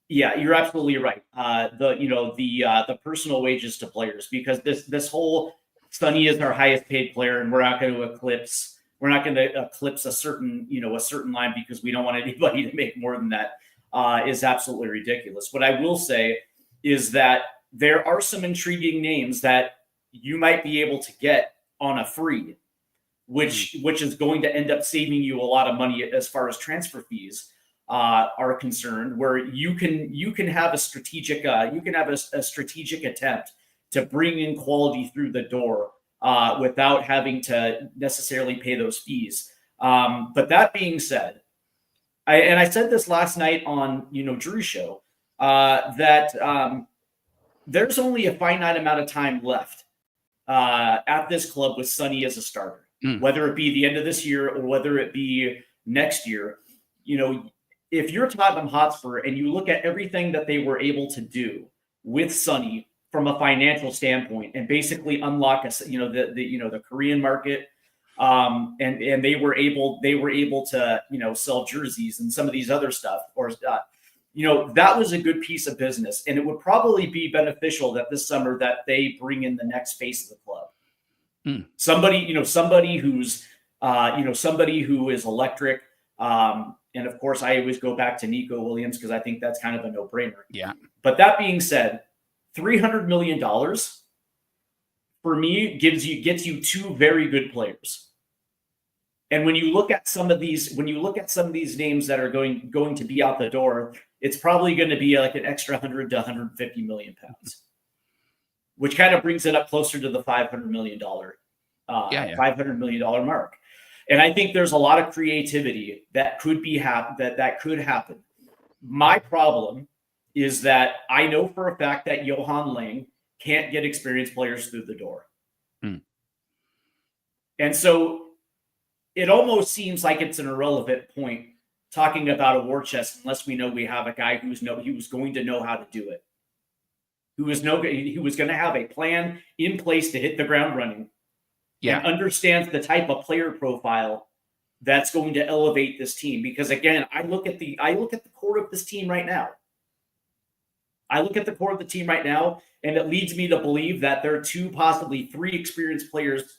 Yeah, you're absolutely right. The personal wages to players, because this whole Sonny is our highest paid player, and we're not going to eclipse a certain line because we don't want anybody to make more than that is absolutely ridiculous. What I will say is that there are some intriguing names that you might be able to get on a free, which is going to end up saving you a lot of money as far as transfer fees are concerned, where you can have a strategic attempt to bring in quality through the door without having to necessarily pay those fees. But that being said, I said this last night on Drew's show that there's only a finite amount of time left at this club with Sonny as a starter, whether it be the end of this year or whether it be next year. You know, if you're Tottenham Hotspur and you look at everything that they were able to do with Sonny from a financial standpoint and basically unlock the Korean market, and they were able to sell jerseys and some of these other stuff, or that was a good piece of business, and it would probably be beneficial that this summer that they bring in the next face of the club, somebody who is electric. And of course, I always go back to Nico Williams because I think that's kind of a no-brainer. Yeah. But that being said, $300 million for me gets you two very good players. And when you look at some of these names that are going to be out the door, it's probably going to be like an extra 100 to 150 million pounds, which kind of brings it up closer to the $500 million $500 million mark. And I think there's a lot of creativity that could happen. My problem is that I know for a fact that Johan Lang can't get experienced players through the door. And so it almost seems like it's an irrelevant point talking about a war chest unless we know we have a guy who's going to know how to do it, who was going to have a plan in place to hit the ground running. And understands the type of player profile that's going to elevate this team. Because again, I look at the core of this team right now. And it leads me to believe that there are 2, possibly 3 experienced players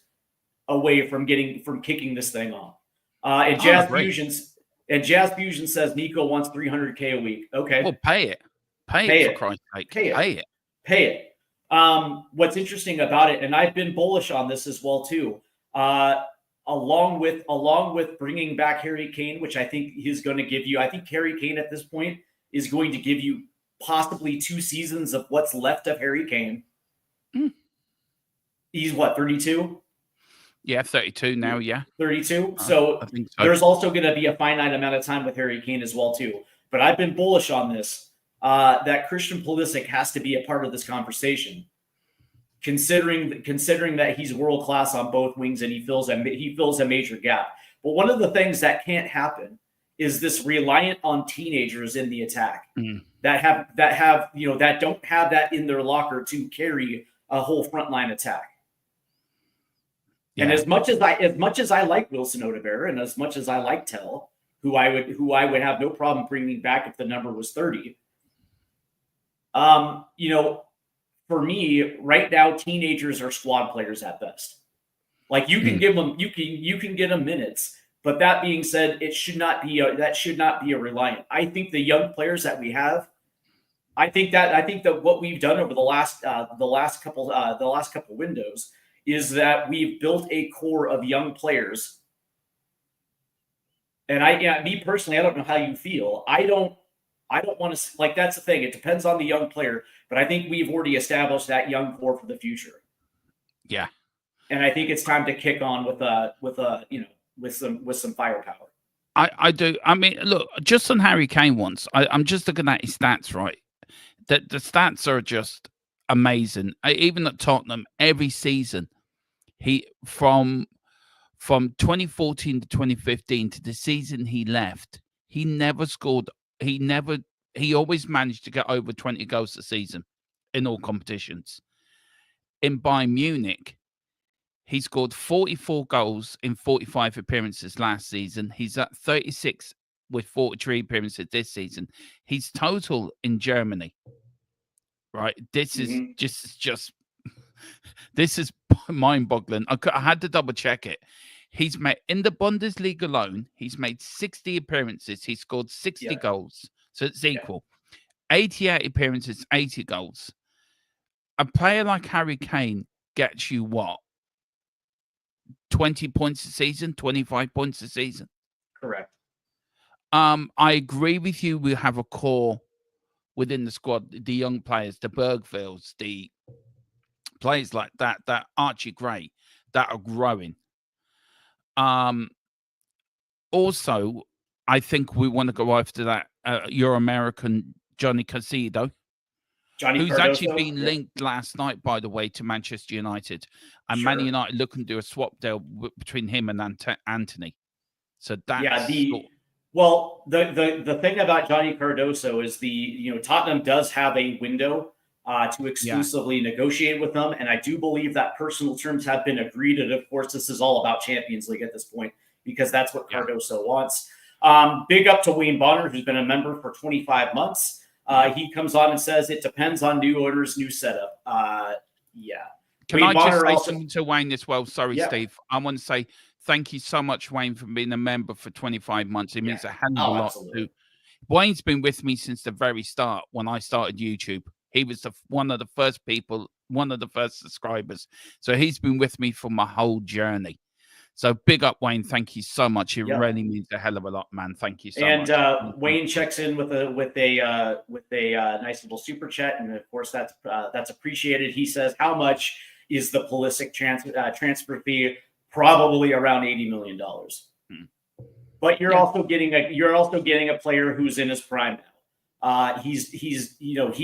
away from kicking this thing off. And Jazz Fusion says Nico wants $300K a week. Okay, well, pay it. Pay it for Christ's sake. Pay it. What's interesting about it, and I've been bullish on this as well too, along with bringing back Harry Kane, which I think he's going to give you. I think Harry Kane at this point is going to give you possibly 2 seasons of what's left of Harry Kane. He's what, 32? Yeah, 32 now. Yeah, 32. So I think so. There's also going to be a finite amount of time with Harry Kane as well too. But I've been bullish on this. That Christian Pulisic has to be a part of this conversation, considering that he's world class on both wings and he fills a major gap. But one of the things that can't happen is this reliant on teenagers in the attack that don't have that in their locker to carry a whole frontline attack. Yeah. And as much as I like Wilson Odobert and as much as I like Tell, who I would have no problem bringing back if the number was 30. For me right now, teenagers are squad players at best. Like you can give them, you can get them minutes, but that being said, that should not be a reliant. I think the young players that we have, I think that what we've done over the last couple windows is that we've built a core of young players. And me personally, I don't know how you feel. I don't want to, like, that's the thing. It depends on the young player, but I think we've already established that young core for the future. Yeah. And I think it's time to kick on with some firepower. I do. I mean, look, just on Harry Kane once, I'm just looking at his stats, right? The stats are just amazing. Even at Tottenham, every season, he from 2014 to 2015 to the season he left, he never scored. He always managed to get over 20 goals a season in all competitions. In Bayern Munich, he scored 44 goals in 45 appearances last season. He's at 36 with 43 appearances this season. His total in Germany, right? This is just this is mind-boggling. I had to double check it. He's made, in the Bundesliga alone, he's made 60 appearances. He scored 60 goals. So it's equal. 88 appearances, 80 goals. A player like Harry Kane gets you what? 20 points a season, 25 points a season. Correct. I agree with you. We have a core within the squad, the young players, the Bergvilles, the players like that Archie Gray, that are growing. Also, I think we want to go after that Euro-American Johnny Caicedo. Johnny who's actually Cardoso? been Yeah. linked last night, by the way, to Manchester United, and Man Sure. United looking to do a swap deal between him and Anthony. So Yeah, that's the thing about Johnny Cardoso is Tottenham does have a window to yeah, exclusively negotiate with them, and I do believe that personal terms have been agreed. And of course, this is all about Champions League at this point because that's what yeah. Cardoso wants. Big up to Wayne Bonner, who's been a member for 25 months. He comes on and says it depends on new owners, new setup. Yeah. Can Wayne I just Bonner say also, something to Wayne as well? Sorry, yeah, Steve. I want to say thank you so much, Wayne, for being a member for 25 months. It yeah. means a hell of a Oh, lot absolutely. to Wayne's been with me since the very start when I started YouTube. He was one of the first people, one of the first subscribers. So he's been with me for my whole journey. So big up, Wayne. Thank you so much. It Yep. really means a hell of a lot, man. Thank you so And much. Wayne checks in with a nice little super chat, and of course that's appreciated. He says, "How much is the Pulisic transfer fee? Probably around $80 million. But you're also getting a player who's in his prime now. He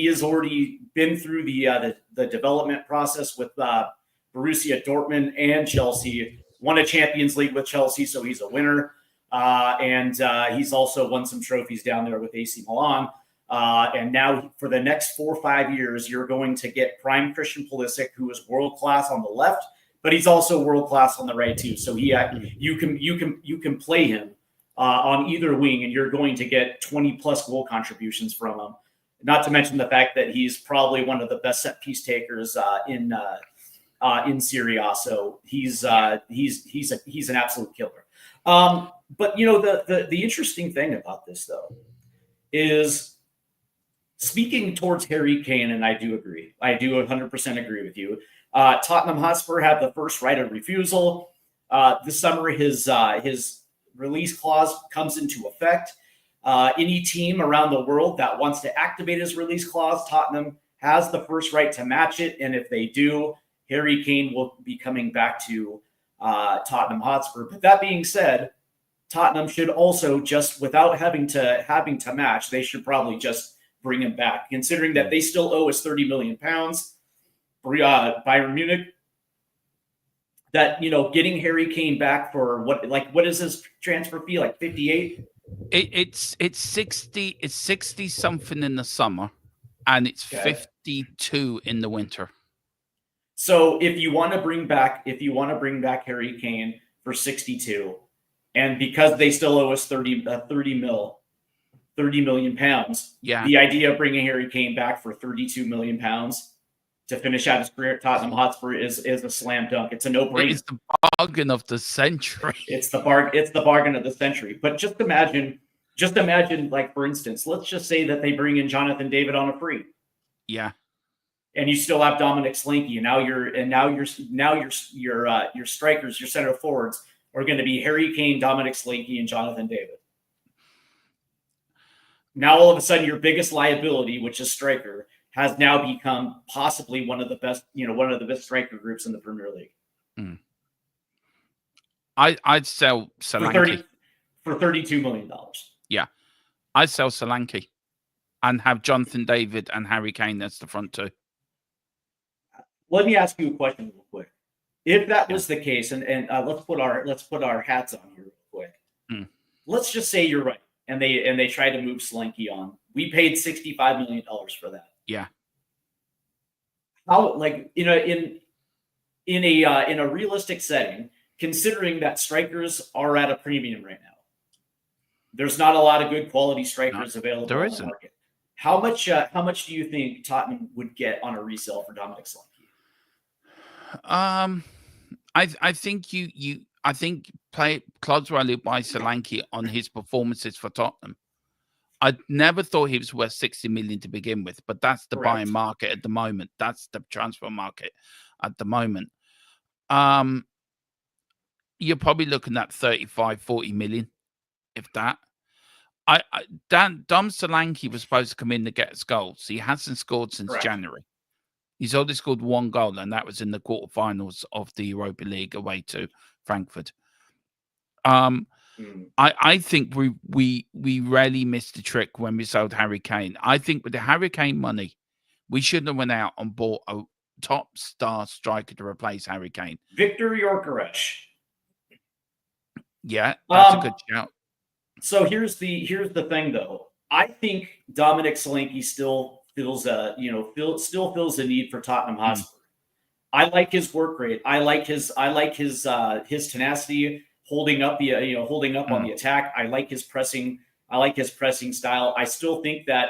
has already been through the development process with Borussia Dortmund and Chelsea. Won a Champions League with Chelsea, so he's a winner. And he's also won some trophies down there with AC Milan. And now for the next 4 or 5 years, you're going to get prime Christian Pulisic, who is world class on the left, but he's also world class on the right too. So you can play him on either wing, and you're going to get 20 plus goal contributions from him. Not to mention the fact that he's probably one of the best set piece takers in Serie A. So he's an absolute killer. But the interesting thing about this though is speaking towards Harry Kane, and I do agree. I do 100% agree with you. Tottenham Hotspur have the first right of refusal. This summer, his release clause comes into effect. Any team around the world that wants to activate his release clause, Tottenham has the first right to match it. And if they do, Harry Kane will be coming back to Tottenham Hotspur. But that being said, Tottenham should also just without having to match, they should probably just bring him back, considering that they still owe us £30 million. Bayern Munich. That getting Harry Kane back for what is his transfer fee, like 58? It's 60. It's 60 something in the summer, and it's 52 in the winter. So if you want to bring back Harry Kane for 62, and because they still owe us 30 million pounds, the idea of bringing Harry Kane back for 32 million pounds to finish out his career at Tottenham Hotspur is a slam dunk. It's a no-brainer. It's the bargain of the century. It's the bargain of the century. But just imagine, like for instance, let's just say that they bring in Jonathan David on a free. Yeah. And you still have Dominic Slanky, and now your strikers, your center forwards are going to be Harry Kane, Dominic Slanky, and Jonathan David. Now all of a sudden, your biggest liability, which is striker, has now become possibly one of the best striker groups in the Premier League. I'd sell Solanke for $32 million. Yeah, I'd sell Solanke and have Jonathan David and Harry Kane as the front two. Let me ask you a question real quick. If that was the case, and let's put our hats on here real quick. Let's just say you're right, and they try to move Solanke on. We paid $65 million for that. Yeah. How, in a realistic setting, considering that strikers are at a premium right now, there's not a lot of good quality strikers available on the market. How much do you think Tottenham would get on a resale for Dominic Solanke? I think Clodswell will buy Solanke on his performances for Tottenham. I never thought he was worth 60 million to begin with, but that's the buying market at the moment. That's the transfer market at the moment. You're probably looking at 35, 40 million, if that. Dom Solanke was supposed to come in to get us goals. He hasn't scored since January. He's only scored one goal, and that was in the quarterfinals of the Europa League away to Frankfurt. I think we really missed the trick when we sold Harry Kane. I think with the Harry Kane money, We shouldn't have went out and bought a top star striker to replace Harry Kane. Victor Yorkeresh. Yeah, that's a good shout. So here's the thing, though. I think Dominic Solanke still feels still feels a need for Tottenham Hotspur. I like his work rate. I like his tenacity, holding up on the attack. I like his pressing. I like his pressing style. I still think that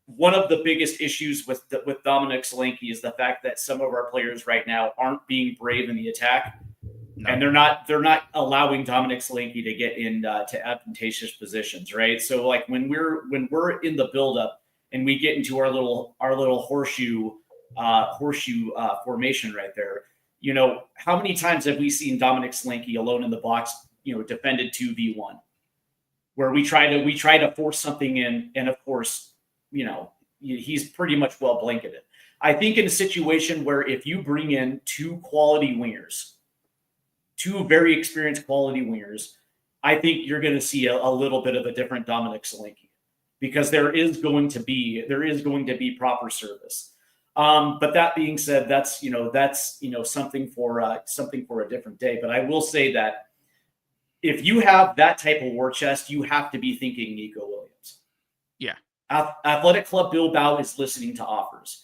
one of the biggest issues with Dominic Solanke is the fact that some of our players right now aren't being brave in the attack. No. And they're not allowing Dominic Solanke to get in to advantageous positions, right? So like when we're in the buildup and we get into our little horseshoe formation right there, how many times have we seen Dominic Solanke alone in the box, defended 2v1, where we try to force something in, and of course, he's pretty much well blanketed. I think in a situation where if you bring in two very experienced quality wingers, I think you're going to see a little bit of a different Dominic Solanke, because there is going to be proper service. But that being said, that's something for a different day. But I will say that if you have that type of war chest, you have to be thinking Nico Williams. Yeah. Athletic Club Bilbao is listening to offers.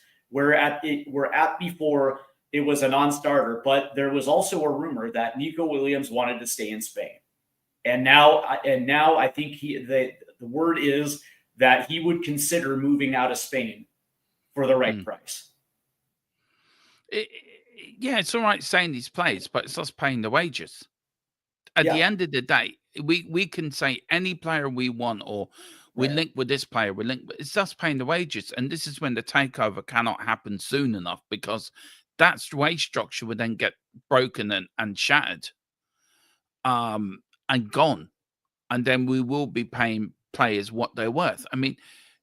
Before it was a non-starter, but there was also a rumor that Nico Williams wanted to stay in Spain, and now I think the word is that he would consider moving out of Spain for the right price. It's all right saying these plays, but it's us paying the wages. At the end of the day, we can say any player we want, or we link with this player, it's us paying the wages. And this is when the takeover cannot happen soon enough, because that wage structure would then get broken and shattered and gone. And then we will be paying players what they're worth. I mean,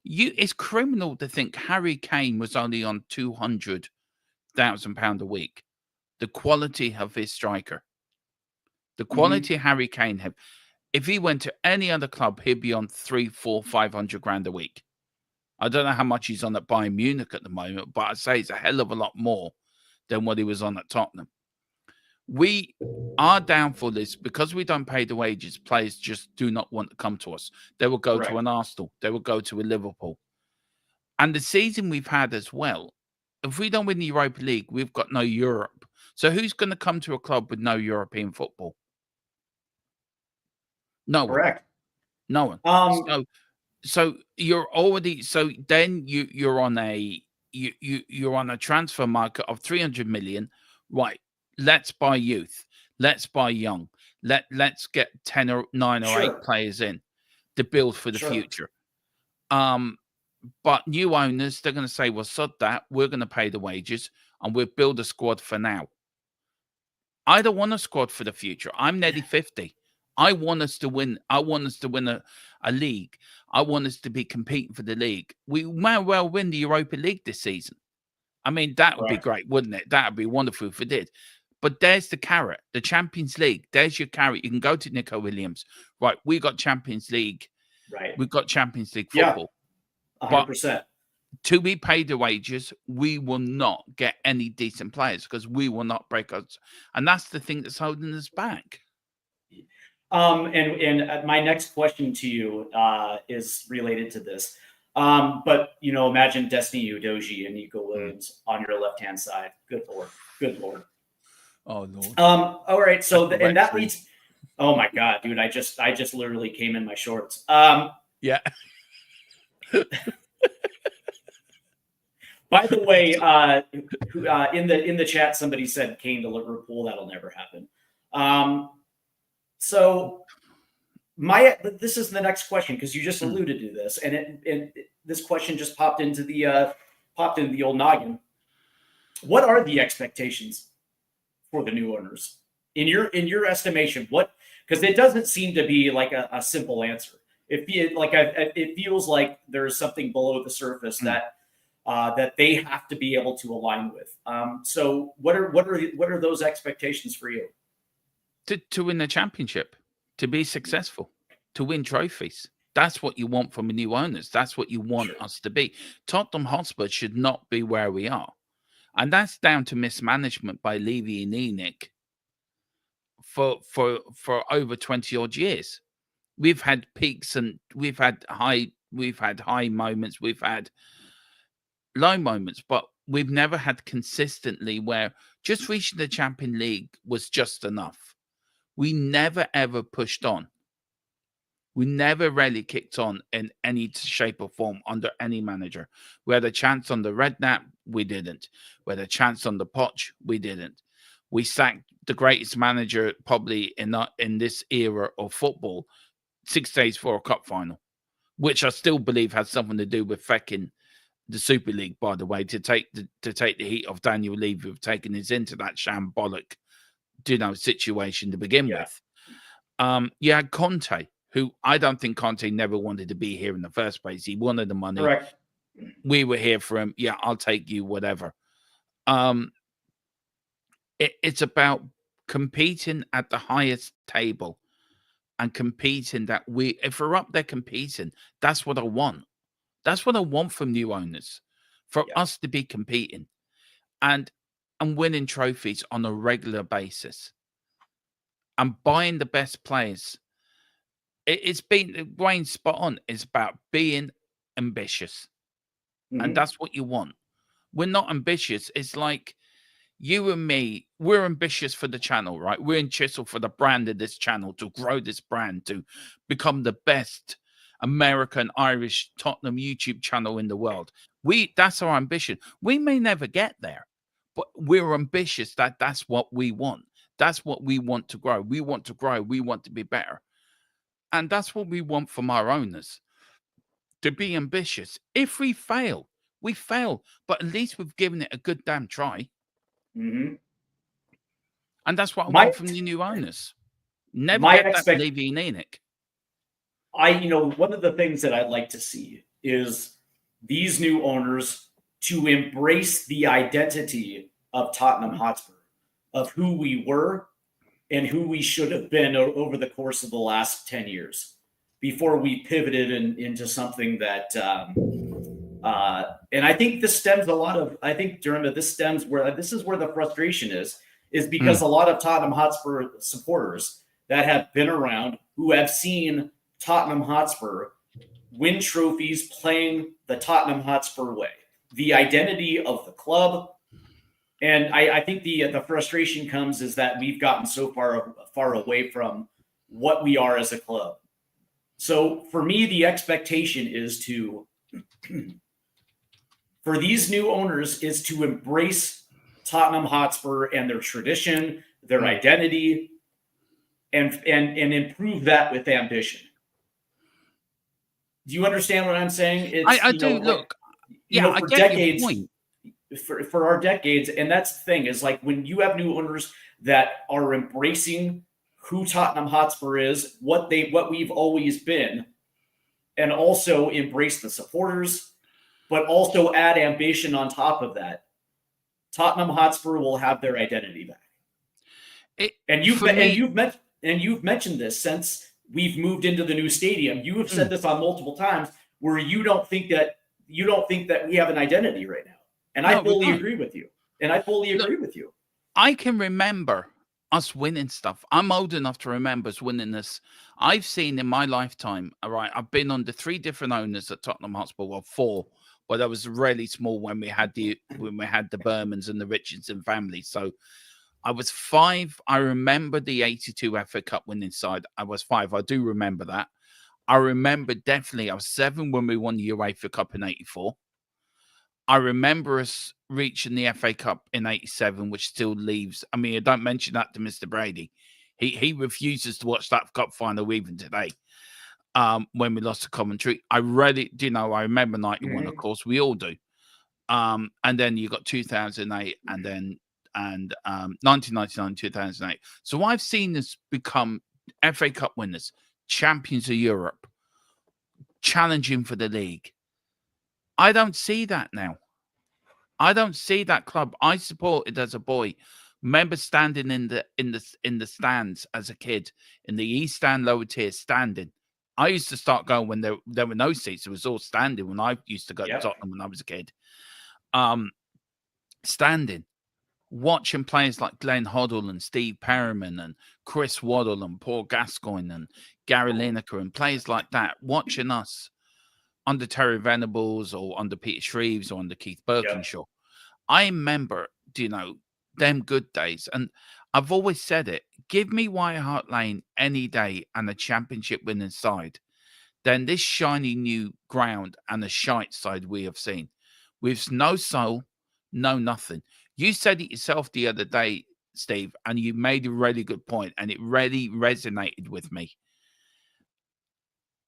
it's criminal to think Harry Kane was only on £200,000 a week. The quality of his striker. The quality Harry Kane had. If he went to any other club, he'd be on 300, 400, 500 grand a week. I don't know how much he's on at Bayern Munich at the moment, but I'd say it's a hell of a lot more than what he was on at Tottenham. Our downfall is because we don't pay the wages, players just do not want to come to us. They will go to an Arsenal. They will go to a Liverpool. And the season we've had as well, if we don't win the Europa League, we've got no Europe. So who's going to come to a club with no European football? No one. Correct. No one. So you're already, then you're on a transfer market of 300 million. Right. Let's buy youth. Let's buy young. Let's get 10 or 9 or 8 players in to build for the future. But new owners, they're going to say, well, sod that. We're going to pay the wages and we'll build a squad for now. I don't want a squad for the future. I'm nearly 50. I want us to win. I want us to win a league. I want us to be competing for the league. We may well win the Europa League this season. I mean, that would be great, wouldn't it? That would be wonderful if we did. But there's the carrot, the Champions League. There's your carrot. You can go to Nico Williams. Right, we got Champions League. Right. We've got Champions League football. 100%. But to be paid the wages, we will not get any decent players because we will not break us. And that's the thing that's holding us back. And my next question to you is related to this. But, imagine Destiny Udogie and Nico Williams on your left-hand side. Good Lord. Good Lord. Oh, Lord. All right. So, and that leads, oh my God, dude, I just literally came in my shorts. Yeah. By the way, in the chat, somebody said Kane to Liverpool. That'll never happen. So this is the next question, because you just alluded to this, and this question just popped into the old noggin. What are the expectations for the new owners in your estimation? Because it doesn't seem to be like a simple answer. It feels like there's something below the surface that they have to be able to align with. So what are those expectations for you? To win the championship, to be successful, to win trophies, That's what you want from a new owners. That's what you want us to be. Tottenham Hotspur should not be where we are. And that's down to mismanagement by Levy and Enoch for over 20 odd years. We've had peaks and we've had high moments, we've had low moments, but we've never had consistently where just reaching the Champions League was just enough. We never ever pushed on. We never really kicked on in any shape or form under any manager. We had a chance on the Redknapp, we didn't. We had a chance on the Poch, we didn't. We sacked the greatest manager probably in this era of football 6 days for a cup final, which I still believe has something to do with fucking the Super League, by the way, to take the heat off Daniel Levy of taking us into that shambolic, situation to begin with. You had Conte, who I don't think Conte never wanted to be here in the first place. He wanted the money. Correct. We were here for him. Yeah, I'll take you, whatever. It's about competing at the highest table and competing that if we're up there competing, that's what I want. That's what I want from new owners, for us to be competing and winning trophies on a regular basis and buying the best players. It's been Wayne's spot on. It's about being ambitious. And that's what you want. We're not ambitious. It's like you and me, we're ambitious for the channel, right? We're in Chisel for the brand of this channel, to grow this brand, to become the best American Irish Tottenham YouTube channel in the world. That's our ambition. We may never get there, but we're ambitious. That's what we want. That's what we want to grow. We want to grow. We want to be better. And that's what we want from our owners, to be ambitious. If we fail, we fail, but at least we've given it a good damn try. And that's what I want from the new owners. Never get that Levy and Enoch. One of the things that I'd like to see is these new owners to embrace the identity of Tottenham Hotspur, of who we were and who we should have been over the course of the last 10 years before we pivoted into something that, and I think this stems this is where the frustration is because a lot of Tottenham Hotspur supporters that have been around, who have seen Tottenham Hotspur win trophies playing the Tottenham Hotspur way, the identity of the club. And I think the frustration comes is that we've gotten so far away from what we are as a club. So for me, the expectation is for these new owners is to embrace Tottenham Hotspur and their tradition, their identity, and improve that with ambition. Do you understand what I'm saying? I do. Look, I get your point. For our decades, and that's the thing, is like when you have new owners that are embracing who Tottenham Hotspur is, what we've always been, and also embrace the supporters, but also add ambition on top of that, Tottenham Hotspur will have their identity back. You've mentioned this since we've moved into the new stadium. You have said this on multiple times, where you don't think that we have an identity right now. And I fully agree with you. I can remember us winning stuff. I'm old enough to remember us winning this. I've seen in my lifetime, all right, I've been under 3 different owners at Tottenham Hotspur, well, 4, but that was really small when we had the Bermans and the Richardson family. So I was 5. I remember the 82 FA Cup winning side. I was 5. I do remember that. I remember definitely I was 7 when we won the UEFA Cup in 84. I remember us reaching the FA Cup in 87, which still leaves. I mean, I don't mention that to Mr. Brady. He refuses to watch that cup final even today. When we lost to Coventry, I really, I remember 91, of course, we all do. And then you got 2008 and then 1999, 2008. So I've seen us become FA Cup winners, champions of Europe, challenging for the league. I don't see that now. I don't see that club. I supported as a boy. Remember standing in the stands as a kid, in the East Stand lower tier, standing I used to start going when there were no seats. It was all standing when I used to go to Yep. Tottenham when I was a kid. Standing, watching players like Glenn Hoddle and Steve Perryman and Chris Waddle and Paul Gascoigne and Gary Lineker and players like that, watching us under Terry Venables or under Peter Shreves or under Keith Birkinshaw. I remember, them good days. And I've always said it, give me White Hart Lane any day and a championship winning side, then this shiny new ground and the shite side we have seen. With no soul, no nothing. You said it yourself the other day, Steve, and you made a really good point, and it really resonated with me.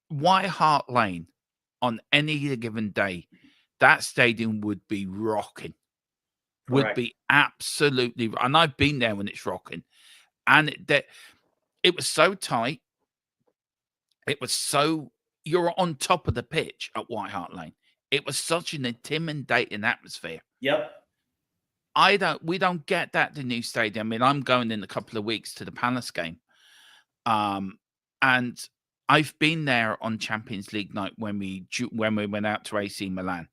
White Hart Lane, on any given day, that stadium would be rocking. Would be absolutely, and I've been there when it's rocking, and it was so tight. It was so, you're on top of the pitch at White Hart Lane. It was such an intimidating atmosphere. Yep. We don't get that at the new stadium. I mean, I'm going in a couple of weeks to the Palace game, and I've been there on Champions League night when we went out to AC Milan.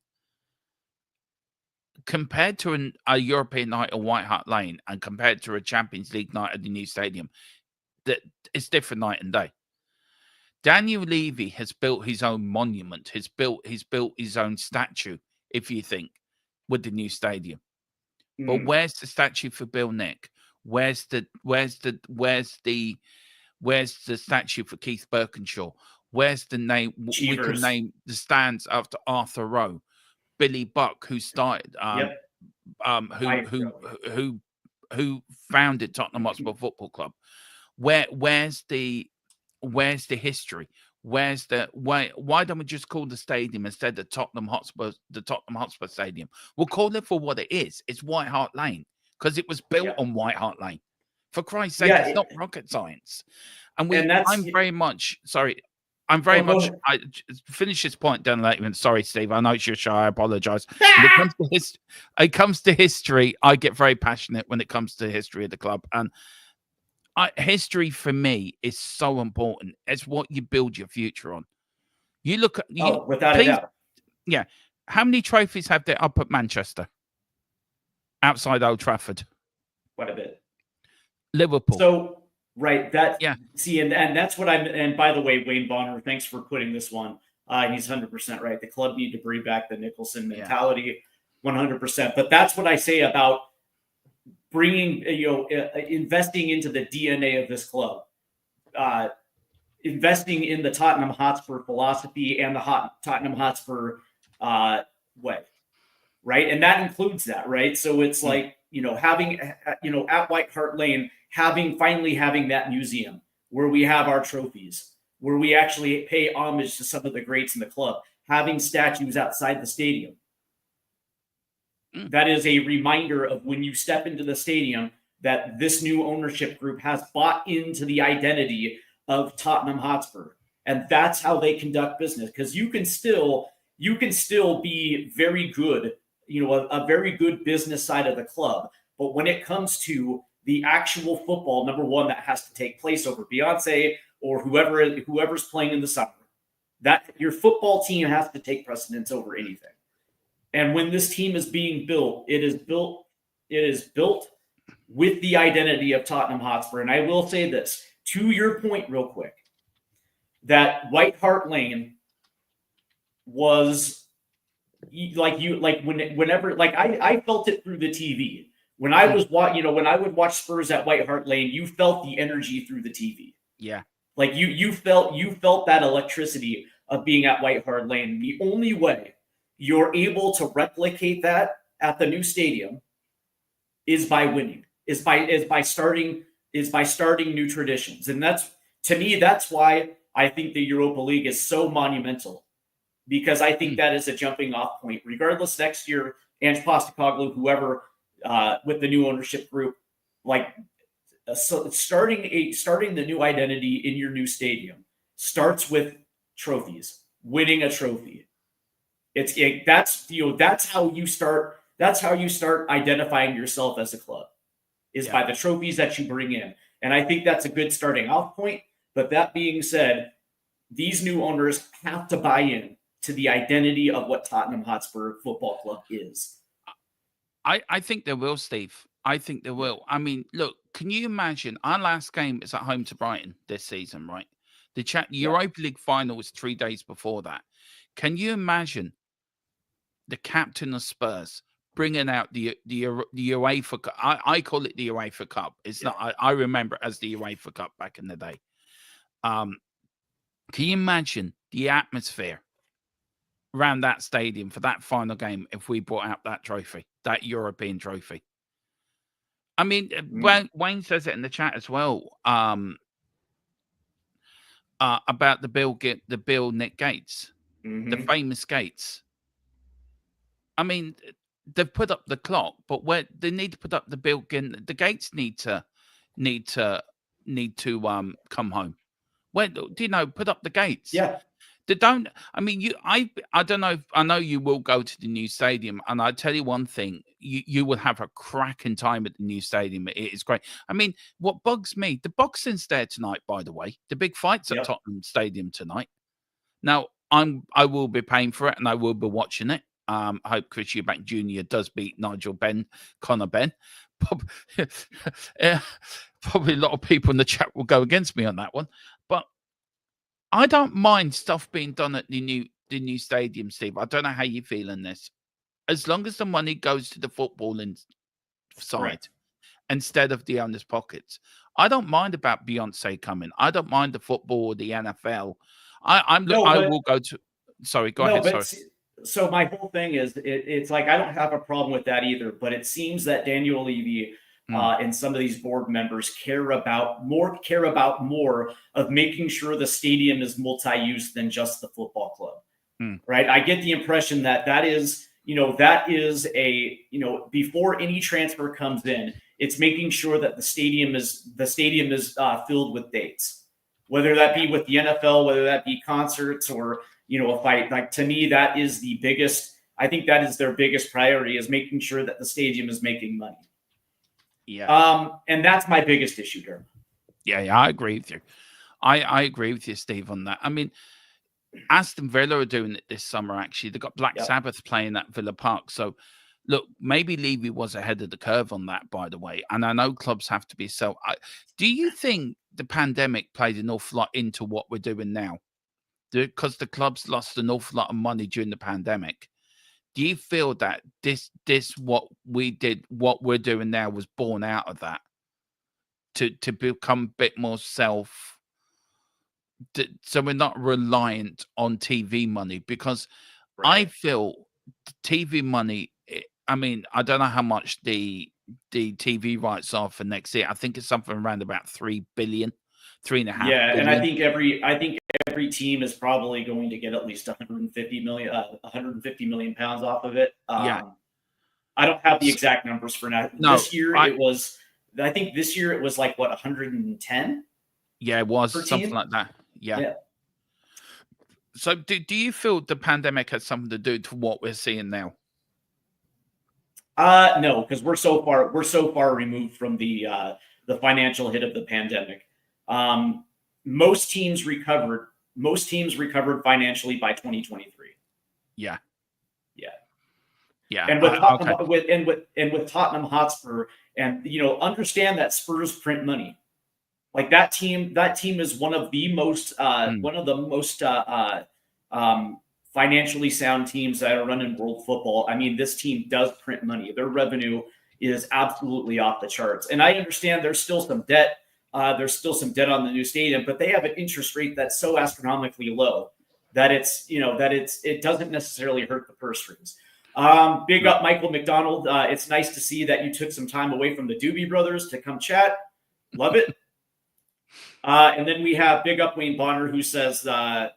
Compared to a European night at White Hart Lane and compared to a Champions League night at the new stadium, that it's different night and day. Daniel Levy has built his own monument. He's built his own statue, if you think, with the new stadium. But where's the statue for Bill Nick? Where's the statue for Keith Birkinshaw? Where's the name? We can name the stands after Arthur Rowe. Billy Buck, who started, who founded Tottenham Hotspur Football Club. Where's the history? Why don't we just call the stadium instead of the Tottenham Hotspur Stadium? We'll call it for what it is. It's White Hart Lane because it was built on White Hart Lane. For Christ's sake, it's not rocket science. I finish this point down later. Sorry, Steve. I know it's your show. I apologize. When it comes to history, I get very passionate when it comes to history of the club. And history for me is so important. It's what you build your future on. You look at without a doubt. Yeah. How many trophies have they up at Manchester? Outside Old Trafford? Quite a bit. Liverpool. So see, and that's what and by the way, Wayne Bonner, thanks for putting this one. He's 100% right. The club need to bring back the Nicholson mentality 100%. But that's what I say about bringing, investing into the DNA of this club, investing in the Tottenham Hotspur philosophy and the Tottenham Hotspur way, right? And that includes that, right? So it's like, having, at White Hart Lane, finally having that museum where we have our trophies, where we actually pay homage to some of the greats in the club, having statues outside the stadium. That is a reminder of when you step into the stadium that this new ownership group has bought into the identity of Tottenham Hotspur. And that's how they conduct business. Because you can still be very good, a very good business side of the club. But when it comes to the actual football, number one, that has to take place over Beyonce or whoever's playing in the summer, that your football team has to take precedence over anything. And when this team is being built, it is built with the identity of Tottenham Hotspur. And I will say this, to your point real quick, that White Hart Lane was I felt it through the TV. When I was when I would watch Spurs at White Hart Lane, you felt the energy through the TV. Yeah. Like you felt that electricity of being at White Hart Lane. The only way you're able to replicate that at the new stadium is by winning, is by starting new traditions. And that's why I think the Europa League is so monumental, because I think that is a jumping off point. Regardless, next year, Ange Postecoglou, whoever, with the new ownership group, starting the new identity in your new stadium starts with trophies, winning a trophy. That's how you start. That's how you start identifying yourself as a club, is by the trophies that you bring in. And I think that's a good starting off point. But that being said, these new owners have to buy in to the identity of what Tottenham Hotspur Football Club is. I think they will, Steve. I think they will. I mean, look, can you imagine? Our last game is at home to Brighton this season, right? The Europa League final was 3 days before that. Can you imagine the captain of Spurs bringing out the UEFA Cup? I call it the UEFA Cup. It's not. I remember it as the UEFA Cup back in the day. Can you imagine the atmosphere around that stadium for that final game if we brought out that trophy, that European trophy? I mean, Wayne says it in the chat as well. About the Bill Nick Gates, the famous Gates. I mean, they've put up the clock, but where they need to put up the the Gates need to come home. When do you know? Put up the gates. Yeah. They don't. I mean, I don't know. I know you will go to the new stadium, and I tell you one thing: you will have a cracking time at the new stadium. It is great. I mean, what bugs me, the boxing's there tonight. By the way, the big fights at Tottenham Stadium tonight. Now, I will be paying for it, and I will be watching it. I hope Chris Eubank Jr. does beat Conor Ben. Probably a lot of people in the chat will go against me on that one, but I don't mind stuff being done at the new stadium, Steve. I don't know how you feel in this. As long as the money goes to the footballing side instead of the owners' pockets. I don't mind about Beyonce coming. I don't mind the football or the NFL. I will go to. Sorry, go ahead. Sorry. So my whole thing is, it's like I don't have a problem with that either. But it seems that Daniel Levy and some of these board members care about more of making sure the stadium is multi-use than just the football club. Right? I get the impression that is a before any transfer comes in, it's making sure that the stadium is filled with dates, whether that be with the NFL, whether that be concerts or a fight. Like, to me, that is the biggest. I think that is their biggest priority, is making sure that the stadium is making money. Yeah. And that's my biggest issue, Derm. Yeah, I agree with you. I agree with you, Steve, on that. I mean, Aston Villa are doing it this summer, actually. They've got Black Sabbath playing at Villa Park. So, look, maybe Levy was ahead of the curve on that, by the way. And I know clubs have to be do you think the pandemic played an awful lot into what we're doing now? Because the clubs lost an awful lot of money during the pandemic. Do you feel that this what we're doing now was born out of that to become a bit more so we're not reliant on TV money? Because I feel TV money, I mean, I don't know how much the TV rights are for next year. I think it's something around about 3 billion, 3.5 billion. Yeah, and I think every team is probably going to get at least 150 million pounds off of it. I don't have the exact numbers for now. No, this year it was like what, 110? Yeah, it was something like that. Yeah. So do you feel the pandemic has something to do to what we're seeing now? No, because we're so far removed from the financial hit of the pandemic. Most teams recovered financially by 2023. Yeah. And with Tottenham Hotspur, and understand that Spurs print money. Like, that team is one of the most financially sound teams that are running world football. I mean, this team does print money. Their revenue is absolutely off the charts. And I understand there's still some debt. There's still some debt on the new stadium, but they have an interest rate that's so astronomically low that it doesn't necessarily hurt the purse strings. Big up Michael McDonald. It's nice to see that you took some time away from the Doobie Brothers to come chat. Love it. And then we have big up Wayne Bonner, who says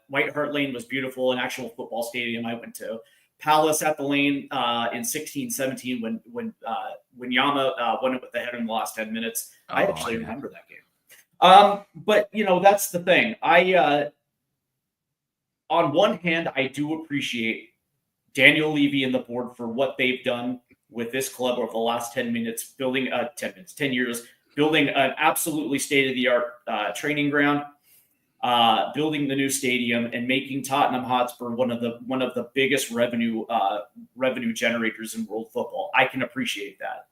White Hart Lane was beautiful, an actual football stadium I went to. Palace at the Lane in 16-17 when Yama won it with the header in the last 10 minutes. I actually remember that game. But that's the thing. On one hand, I do appreciate Daniel Levy and the board for what they've done with this club over the last 10 years, building an absolutely state-of-the-art training ground. building the new stadium and making Tottenham Hotspur one of the biggest revenue generators in world football. I can appreciate that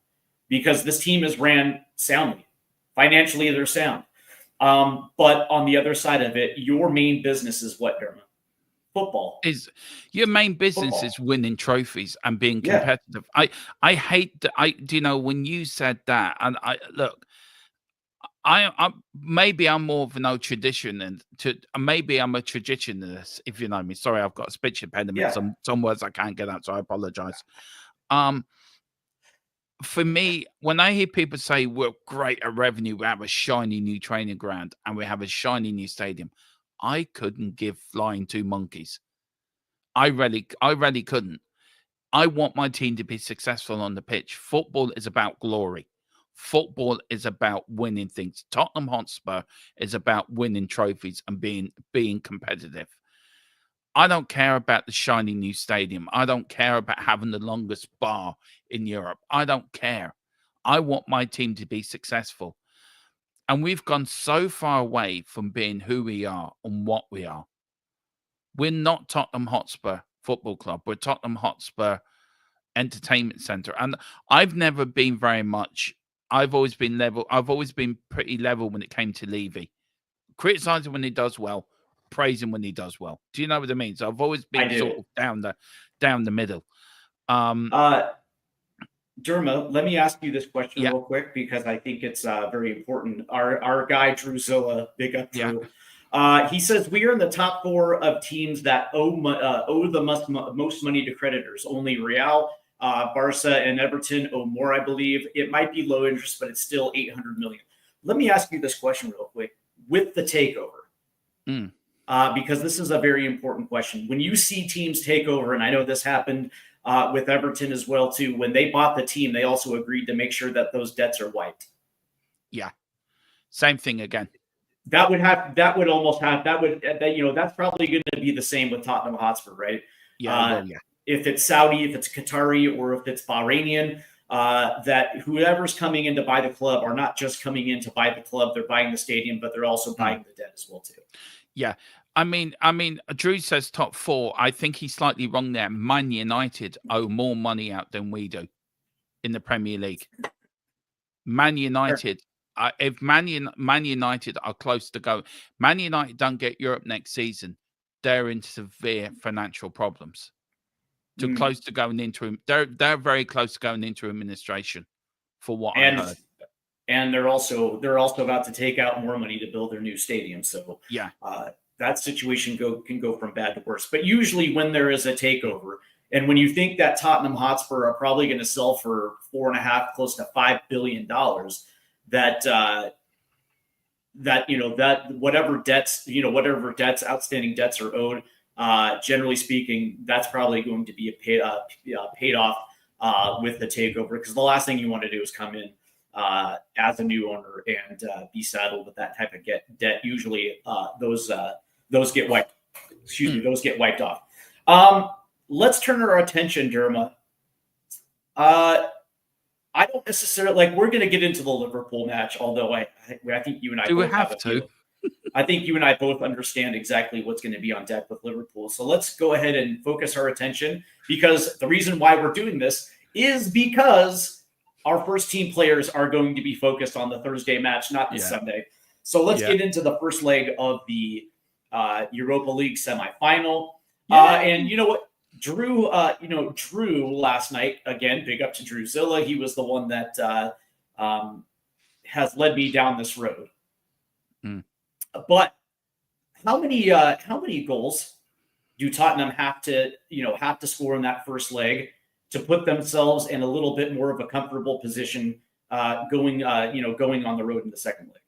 because this team is ran soundly. Financially, they're sound. But on the other side of it, your main business is what, Dermot? Football. Is your main business Football. is winning trophies and being Yeah. competitive. I hate that. Do you know when you said that? And I look, I maybe I'm more of an old tradition and maybe I'm a traditionalist, if you know me. Sorry, I've got a speech impediment. Yeah. Some words I can't get out, so I apologize. For me, when I hear people say we're great at revenue, we have a shiny new training ground and we have a shiny new stadium, I couldn't give flying two monkeys. I really couldn't. I want my team to be successful on the pitch. Football is about glory. Football is about winning things. Tottenham Hotspur is about winning trophies and being competitive. I don't care about the shiny new stadium. I don't care about having the longest bar in Europe. I don't care. I want my team to be successful. And we've gone so far away from being who we are and what we are. We're not Tottenham Hotspur Football Club. We're Tottenham Hotspur Entertainment Centre. And I've never been very much, I've always been level. I've always been pretty level when it came to Levy. Criticizing when he does well, praising when he does well. Do you know what I mean? So I've always been sort of down the middle. Derma, let me ask you this question Yeah. real quick because I think it's very important. Our guy Drew Zilla, big up Drew. He says we are in the top 4 of teams that owe the most money to creditors. Only Real, Barca, and Everton owe more, I believe. It might be low interest, but it's still 800 million. Let me ask you this question real quick. With the takeover, because this is a very important question. When you see teams take over, and I know this happened with Everton as well too, when they bought the team, they also agreed to make sure that those debts are wiped. Yeah, same thing again. That's probably going to be the same with Tottenham Hotspur, right? Yeah, If it's Saudi, if it's Qatari, or if it's Bahrainian, that whoever's coming in to buy the club are not just coming in to buy the club, they're buying the stadium, but they're also buying the debt as well too. Yeah. I mean, Drew says top 4. I think he's slightly wrong there. Man United owe more money out than we do in the Premier League. Man United, if Man United are close to go, Man United don't get Europe next season, they're in severe financial problems. Close to going into they're very close to going into administration, for what I heard. And they're also about to take out more money to build their new stadium. So yeah. That situation can go from bad to worse. But usually when there is a takeover, and when you think that Tottenham Hotspur are probably going to sell for $4.5, close to $5 billion, that whatever debts, outstanding debts are owed, generally speaking, that's probably going to be paid off with the takeover. Because the last thing you want to do is come in as a new owner and be saddled with that type of debt. Usually those get wiped. Those get wiped off. Let's turn our attention, Derma. I don't necessarily we're going to get into the Liverpool match, although I think you and I both have to. I think you and I both understand exactly what's going to be on deck with Liverpool. So let's go ahead and focus our attention, because the reason why we're doing this is because our first team players are going to be focused on the Thursday match, not the Sunday. So let's get into the first leg of the Europa League semifinal. And you know what? Drew last night, again, big up to Drew Zilla. He was the one that has led me down this road. But how many goals do Tottenham have to score in that first leg to put themselves in a little bit more of a comfortable position going on the road in the second leg?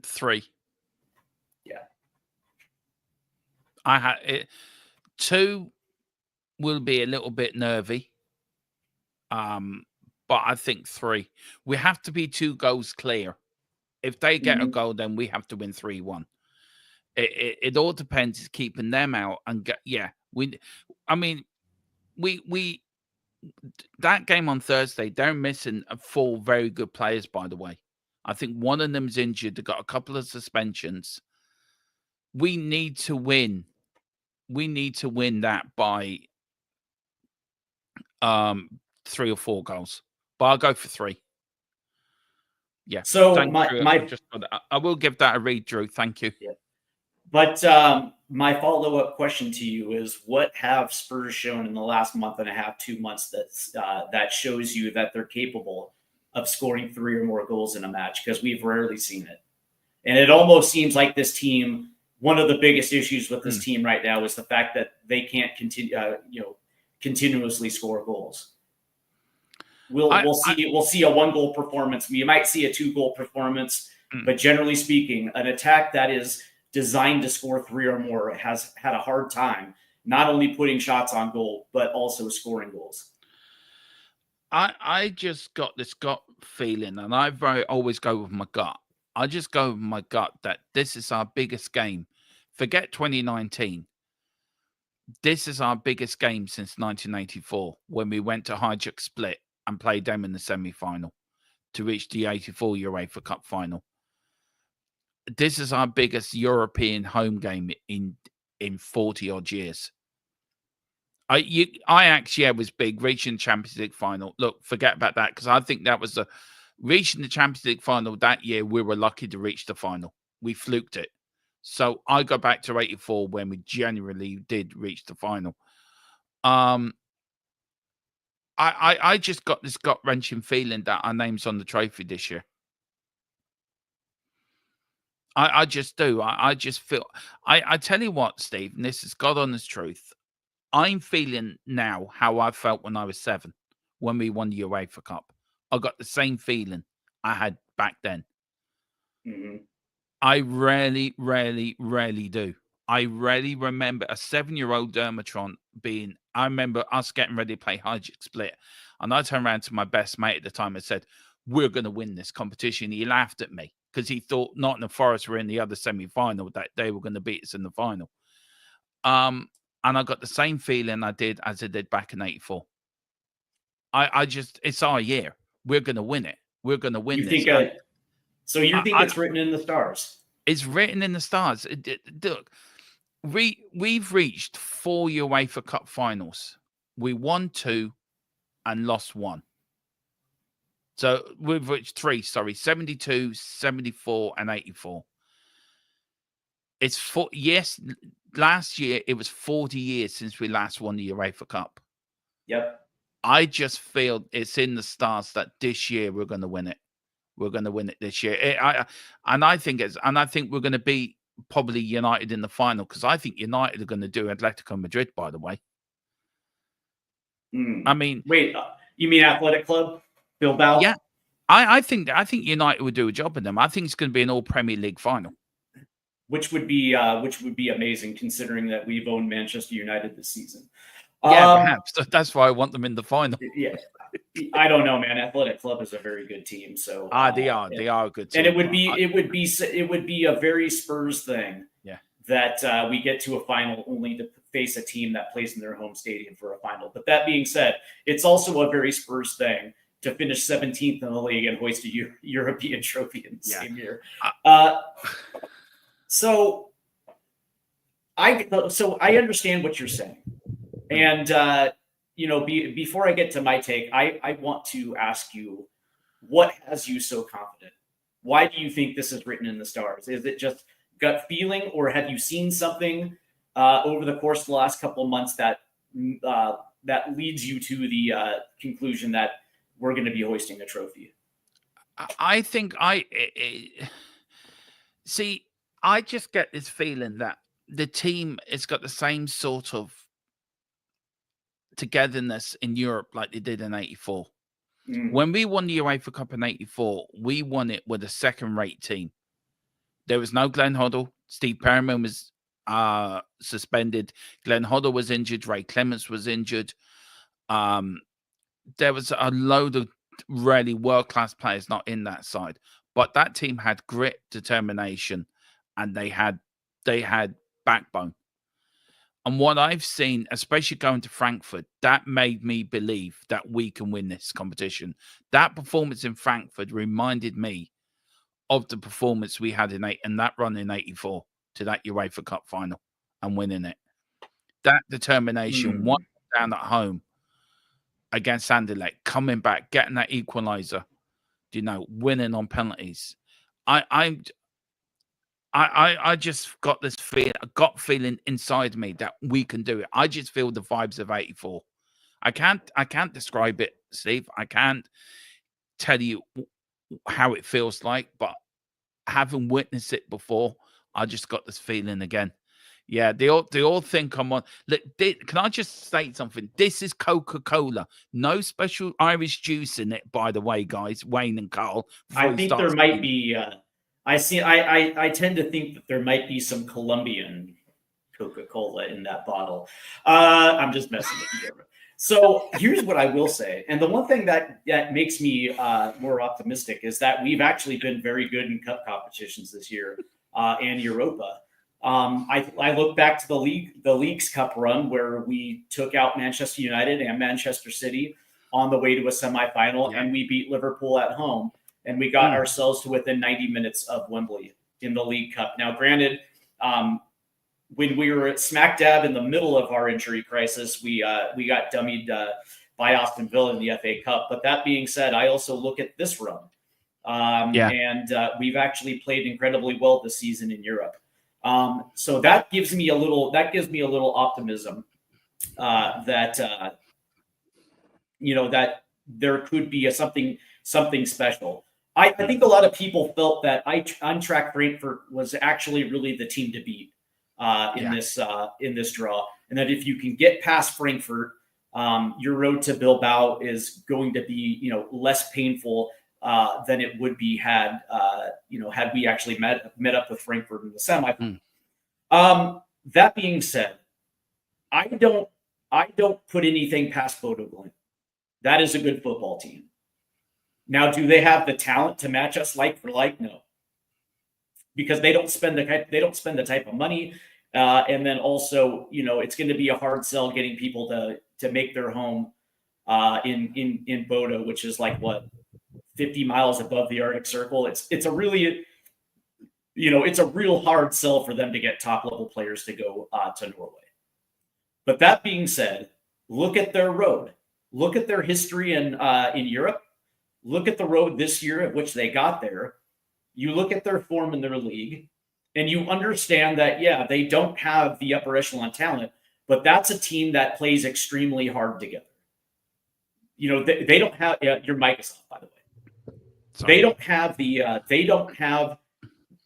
3. Yeah. I had it. 2 will be a little bit nervy. But I think 3. We have to be 2 goals clear. If they get a goal, then we have to win 3-1. It all depends keeping them out and that game on Thursday, they're missing 4 very good players, by the way. I think one of them's injured. They've got a couple of suspensions. We need to win. We need to win that by 3 or 4 goals. But I'll go for 3. Yeah. So Thank you. my I will give that a read, Drew. Thank you. yeah. But my follow-up question to you is, what have Spurs shown in the last month and a half, 2 months that shows you that they're capable of scoring 3 or more goals in a match? Because we've rarely seen it. And it almost seems like this team, one of the biggest issues with this team right now is the fact that they can't continuously score goals. We'll see a 1-goal performance. You might see a 2-goal performance, but generally speaking, an attack that is designed to score 3 or more has had a hard time not only putting shots on goal but also scoring goals. I just got this gut feeling, and I always go with my gut. I just go with my gut that this is our biggest game. Forget 2019. This is our biggest game since 1984, when we went to Hijack Split and played them in the semi-final to reach the 84 UEFA Cup final. This is our biggest European home game in 40 odd years. I actually was big reaching the Champions League final. Look, forget about that, because I think that was reaching the Champions League final that year. We were lucky to reach the final. We fluked it. So I go back to 84 when we genuinely did reach the final. I just got this gut wrenching feeling that our name's on the trophy this year. I just do. I just feel. I tell you what, Steve, and this is God honest truth. I'm feeling now how I felt when I was 7, when we won the UEFA Cup. I got the same feeling I had back then. Mm-hmm. I rarely do. I rarely remember a 7-year-old Dermatron being. I remember us getting ready to play Hijack Split, and I turned around to my best mate at the time and said, "We're going to win this competition." He laughed at me because he thought Nottingham Forest were in the other semi-final, that they were going to beat us in the final. And I got the same feeling I did back in 84. I just, it's our year. We're going to win it. We're going to win this. So you think it's written in the stars? It's written in the stars. Look, we've reached 4 UEFA Cup finals. We won 2 and lost 1. So we've reached 3, 72, 74, and 84. Yes, last year it was 40 years since we last won the UEFA Cup. Yep. I just feel it's in the stars that this year we're going to win it. We're going to win it this year. I think we're going to beat probably United in the final, because I think United are going to do Atletico Madrid, by the way. I mean, wait, you mean Athletic Club? Bilbao? Yeah. I think United would do a job in them. I think it's going to be an all Premier League final. Which would be amazing, considering that we've owned Manchester United this season. Yeah, perhaps. That's why I want them in the final. Yeah, I don't know, man. Athletic Club is a very good team. So they are a good team. And it would be a very Spurs thing. Yeah, that we get to a final only to face a team that plays in their home stadium for a final. But that being said, it's also a very Spurs thing to finish 17th in the league and hoist a European trophy in the same year. So I understand what you're saying, and before I get to my take, I want to ask you, what has you so confident? Why do you think this is written in the stars? Is it just gut feeling, or have you seen something over the course of the last couple of months that leads you to the conclusion that we're going to be hoisting a trophy? I think see. I just get this feeling that the team has got the same sort of togetherness in Europe like they did in 84. When we won the UEFA Cup in 84, we won it with a second-rate team. There was no Glenn Hoddle. Steve Perryman was suspended. Glenn Hoddle was injured. Ray Clements was injured. There was a load of really world-class players not in that side. But that team had grit, determination, and they had backbone. And what I've seen, especially going to Frankfurt, that made me believe that we can win this competition. That performance in Frankfurt reminded me of the performance we had in that run in '84 to that UEFA Cup final and winning it. That determination, one down at home against Anderlecht, coming back, getting that equaliser, winning on penalties. I just got this feeling inside me that we can do it. I just feel the vibes of '84. I can't describe it, Steve. I can't tell you how it feels like, but having witnessed it before, I just got this feeling again. Yeah, they all think I'm on. Look, can I just state something? This is Coca-Cola. No special Irish juice in it, by the way, guys. Wayne and Carl. I think there might be. I tend to think that there might be some Colombian Coca-Cola in that bottle. I'm just messing with you. So here's what I will say, and the one thing that makes me more optimistic is that we've actually been very good in cup competitions this year and Europa. I look back to the League's Cup run where we took out Manchester United and Manchester City on the way to a semifinal, and we beat Liverpool at home, and we got ourselves to within 90 minutes of Wembley in the League Cup. Now, granted, when we were smack dab in the middle of our injury crisis, we got dummied by Aston Villa in the FA Cup. But that being said, I also look at this run, and we've actually played incredibly well this season in Europe. So that gives me a little optimism that that there could be something special. I think a lot of people felt that Eintracht Frankfurt was actually really the team to beat in this draw, and that if you can get past Frankfurt, your road to Bilbao is going to be less painful than it would be had we actually met up with Frankfurt in the semifinal. That being said, I don't put anything past Bodo Glimt. That is a good football team. Now, do they have the talent to match us like for like? No, because they don't spend the type of money, and then also it's going to be a hard sell getting people to make their home in Bodo, which is like what, 50 miles above the Arctic Circle. It's a really it's a real hard sell for them to get top level players to go to Norway. But that being said, look at their road. Look at their history in Europe. Look at the road this year at which they got there. You look at their form in their league, and you understand that, they don't have the upper echelon talent, but that's a team that plays extremely hard together. They don't have your mic is off, by the way. Sorry. They don't have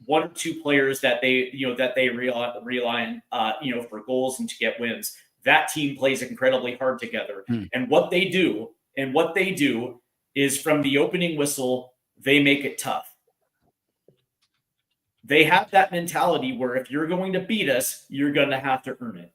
one or two players that they rely on for goals and to get wins. That team plays incredibly hard together. And what they do is from the opening whistle, they make it tough. They have that mentality where if you're going to beat us, you're going to have to earn it.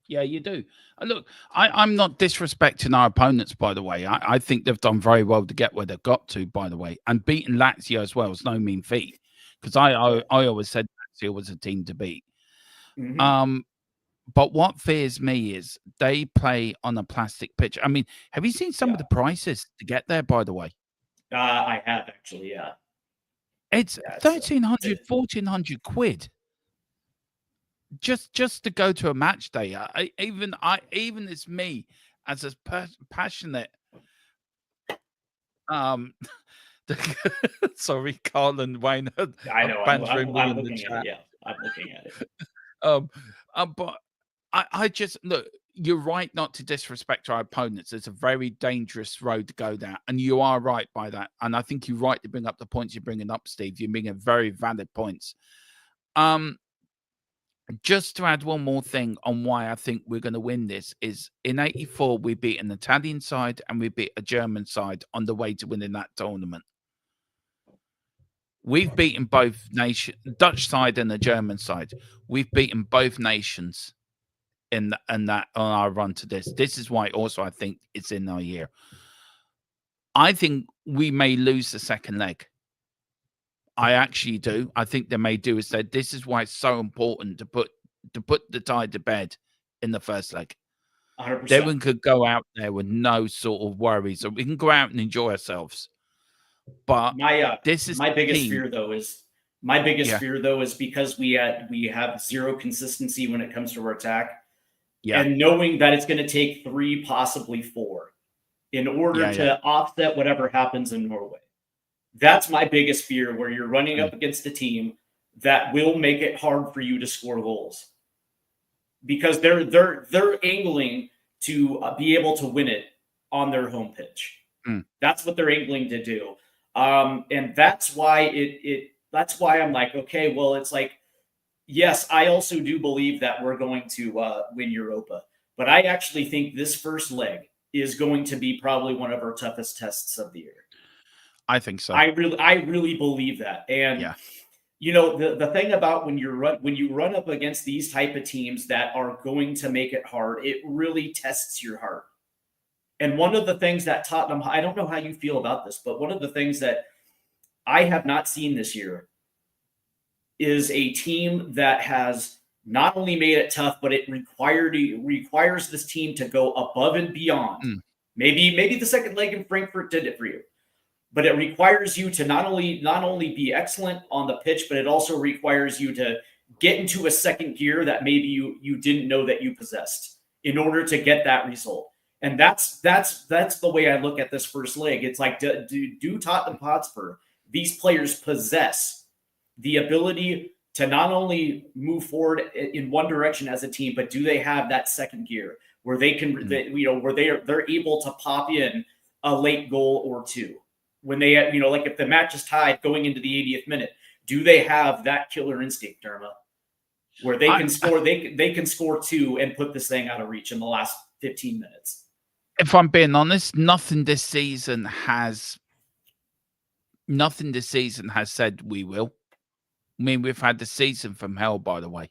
Yeah, you do. Look, I'm not disrespecting our opponents, by the way. I think they've done very well to get where they've got to, by the way. And beating Lazio as well is no mean feat, because I always said Lazio was a team to beat. But what fears me is they play on a plastic pitch. I mean, have you seen some of the prices to get there, by the way? I have, actually, yeah. It's 1,300, 1,400 quid. Just to go to a match day. Even as me, as a passionate sorry, Carl and Wayne. I know. I'm looking at it. Yeah, I'm looking at it. But I just look. You're right not to disrespect our opponents. It's a very dangerous road to go down, and you are right by that. And I think you're right to bring up the points you're bringing up, Steve. You're bringing very valid points. Just to add one more thing on why I think we're going to win this is in '84 we beat an Italian side and we beat a German side on the way to winning that tournament. We've beaten both nations, Dutch side and the German side. We've beaten both nations in that on our run to this. This is why also I think it's in our year. I think we may lose the second leg. I actually do. I think they may do is that this is why it's so important to put the tie to bed in the first leg. 100%. Then we could go out there with no sort of worries, so we can go out and enjoy ourselves. But this is my biggest team. fear though is because we have zero consistency when it comes to our attack, and knowing that it's going to take 3, possibly 4, in order to offset whatever happens in Norway. That's my biggest fear, where you're running up against a team that will make it hard for you to score goals, because they're angling to be able to win it on their home pitch. That's what they're angling to do. And that's why that's why I'm like, okay, well, it's like, yes, I also do believe that we're going to win Europa, but I actually think this first leg is going to be probably one of our toughest tests of the year. I think so. I really believe that. And you know, the thing about when you run up against these type of teams that are going to make it hard, it really tests your heart. And one of the things that Tottenham, I don't know how you feel about this, but one of the things that I have not seen this year is a team that has not only made it tough, but it requires this team to go above and beyond. Maybe the second leg in Frankfurt did it for you, but it requires you to not only be excellent on the pitch, but it also requires you to get into a second gear that maybe you didn't know that you possessed in order to get that result. And that's the way I look at this first leg. It's like, do Tottenham Hotspur, these players possess the ability to not only move forward in one direction as a team, but do they have that second gear where they can, where they're able to pop in a late goal or two when they, like if the match is tied going into the 80th minute, do they have that killer instinct, Derma, where they can score, they can score 2 and put this thing out of reach in the last 15 minutes? If I'm being honest, nothing this season has said we will. I mean, we've had the season from hell, by the way.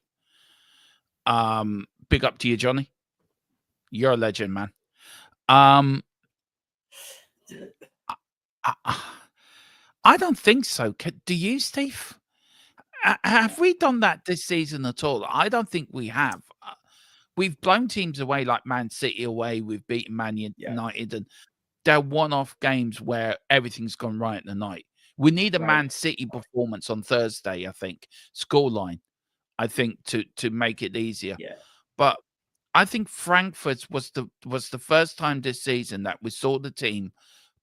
Big up to you, Johnny. You're a legend, man. I don't think so. Do you, Steve? Have we done that this season at all? I don't think we have. We've blown teams away, like Man City away. We've beaten Man United, and they're one-off games where everything's gone right in the night. We need a Man City performance on Thursday, I think, scoreline, I think, to make it easier. But I think Frankfurt was the first time this season that we saw the team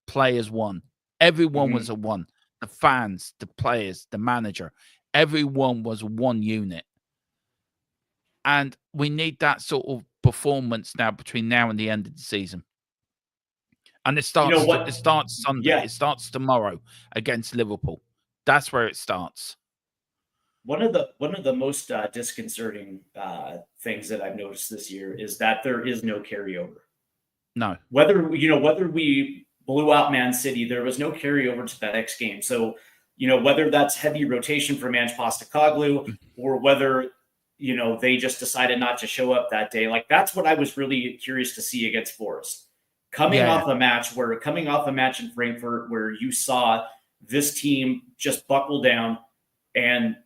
play as one. Everyone was a one. The fans, the players, the manager, everyone was one unit. And we need that sort of performance now between now and the end of the season. And it starts. It starts Sunday. It starts tomorrow against Liverpool. That's where it starts. One of the most disconcerting things that I've noticed this year is that there is no carryover. No. Whether we blew out Man City, there was no carryover to the next game. So whether that's heavy rotation for Ange Postecoglou or whether they just decided not to show up that day. Like, that's what I was really curious to see against Forest. Coming off a match in Frankfurt where you saw this team just buckle down and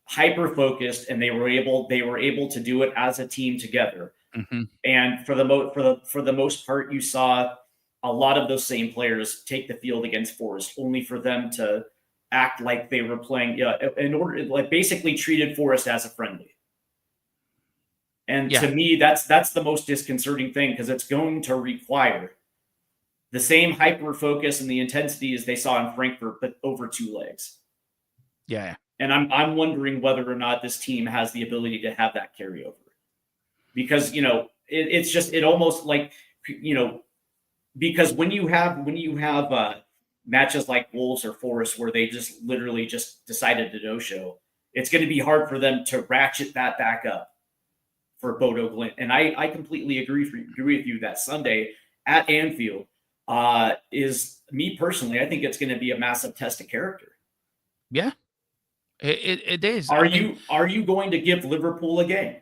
hyper focused, and they were able to do it as a team together. And for the most part, you saw a lot of those same players take the field against Forest, only for them to act like they were playing in order, like basically treated Forest as a friendly. And to me, that's the most disconcerting thing, because it's going to require the same hyper focus and the intensity as they saw in Frankfurt, but over 2 legs. Yeah. And I'm wondering whether or not this team has the ability to have that carryover, because it's just, it almost like because when you have matches like Wolves or Forest where they just literally just decided to no-show, it's going to be hard for them to ratchet that back up for Bodo Glimt. And I completely agree with you that Sunday at Anfield is, me personally, I think it's going to be a massive test of character. Yeah, it is. Are you going to give Liverpool a game?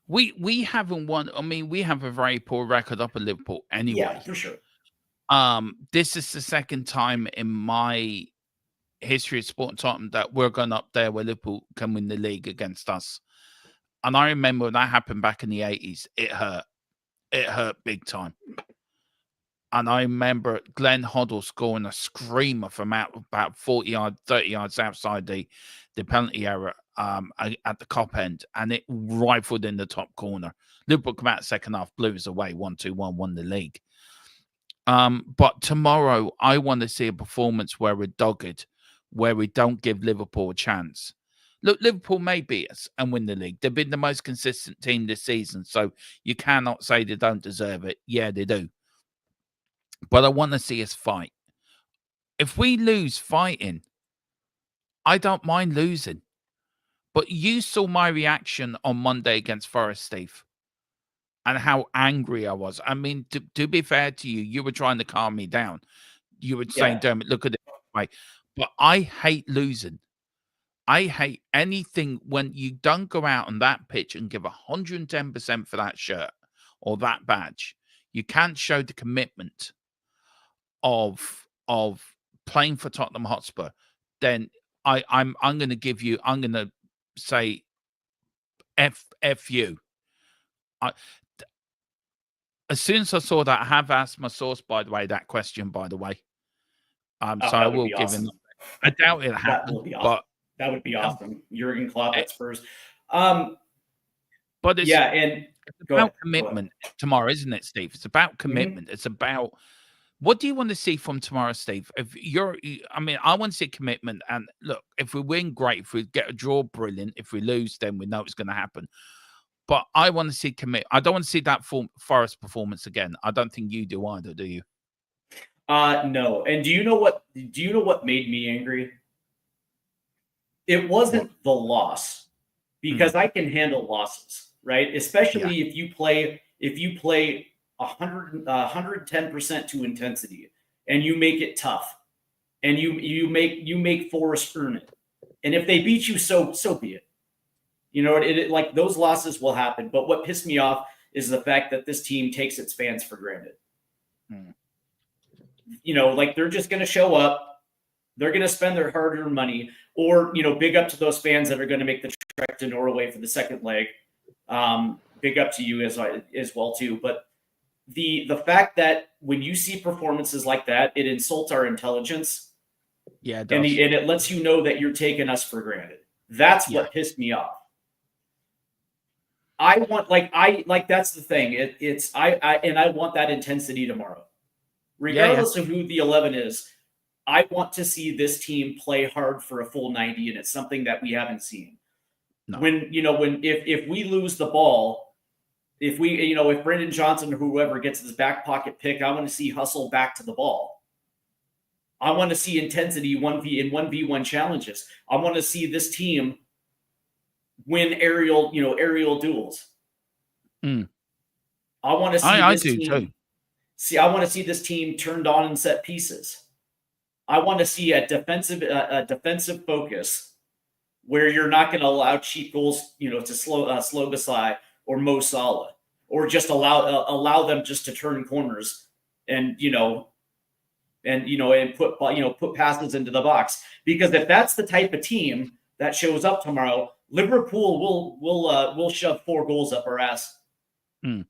We haven't won. I mean, we have a very poor record up at Liverpool anyway. Yeah, for sure. This is the second time in my history of sport and Tottenham that we're going up there where Liverpool can win the league against us. And I remember when that happened back in the 80s, it hurt. It hurt big time. And I remember Glenn Hoddle scoring a screamer from out about 40 yards, 30 yards outside the penalty area at the Cop end, and it rifled in the top corner. Liverpool come out second half, blew us away, 1-2-1, won the league. But tomorrow, I want to see a performance where we're dogged, where we don't give Liverpool a chance. Look, Liverpool may beat us and win the league. They've been the most consistent team this season, so you cannot say they don't deserve it. Yeah, they do. But I want to see us fight. If we lose fighting, I don't mind losing. But you saw my reaction on Monday against Forest, Steve, and how angry I was. I mean, to be fair to you, you were trying to calm me down. You were saying, Dermot, look at it. Right. But I hate losing. I hate anything when you don't go out on that pitch and give 110% for that shirt or that badge. You can't show the commitment of playing for Tottenham Hotspur. Then I'm going to give you. I'm going to say f you. As soon as I saw that, I have asked my source, by the way, that question, by the way. So I will give him. I doubt it happened, but that would be awesome. Jurgen Klopp at Spurs. But it's, and it's about commitment tomorrow, isn't it, Steve? It's about commitment. It's about what do you want to see from tomorrow, Steve? If I mean, I want to see commitment. And look, if we win, great. If we get a draw, brilliant. If we lose, then we know it's going to happen. But I want to see I don't want to see that Forest performance again. I don't think you do either, do you? No. And do you know what made me angry? It wasn't the loss, because I can handle losses, right? Especially if you play 110% to intensity and you make it tough and you make Forest earn it. And if they beat you, so be it. You know, like those losses will happen. But what pissed me off is the fact that this team takes its fans for granted. You know, like they're just going to show up. They're going to spend their hard-earned money, or, you know, big up to those fans that are going to make the trek to Norway for the second leg. Big up to you as well too. But the fact that when you see performances like that, it insults our intelligence. Yeah, it does. And it lets you know that you're taking us for granted. That's what pissed me off. I want that's the thing. I want that intensity tomorrow, regardless of who the 11 is. I want to see this team play hard for a full 90, and it's something that we haven't seen. No. If we lose the ball, if Brendan Johnson or whoever gets his back pocket pick, I want to see hustle back to the ball. I want to see intensity 1v1 challenges. I want to see this team win aerial duels. I want to see this team. See, I want to see this team turned on in set pieces. I want to see a defensive focus where you're not going to allow cheap goals, to slow Gasai or Mo Salah, or just allow them just to turn corners and put passes into the box. Because if that's the type of team that shows up tomorrow, Liverpool will shove 4 goals up our ass, and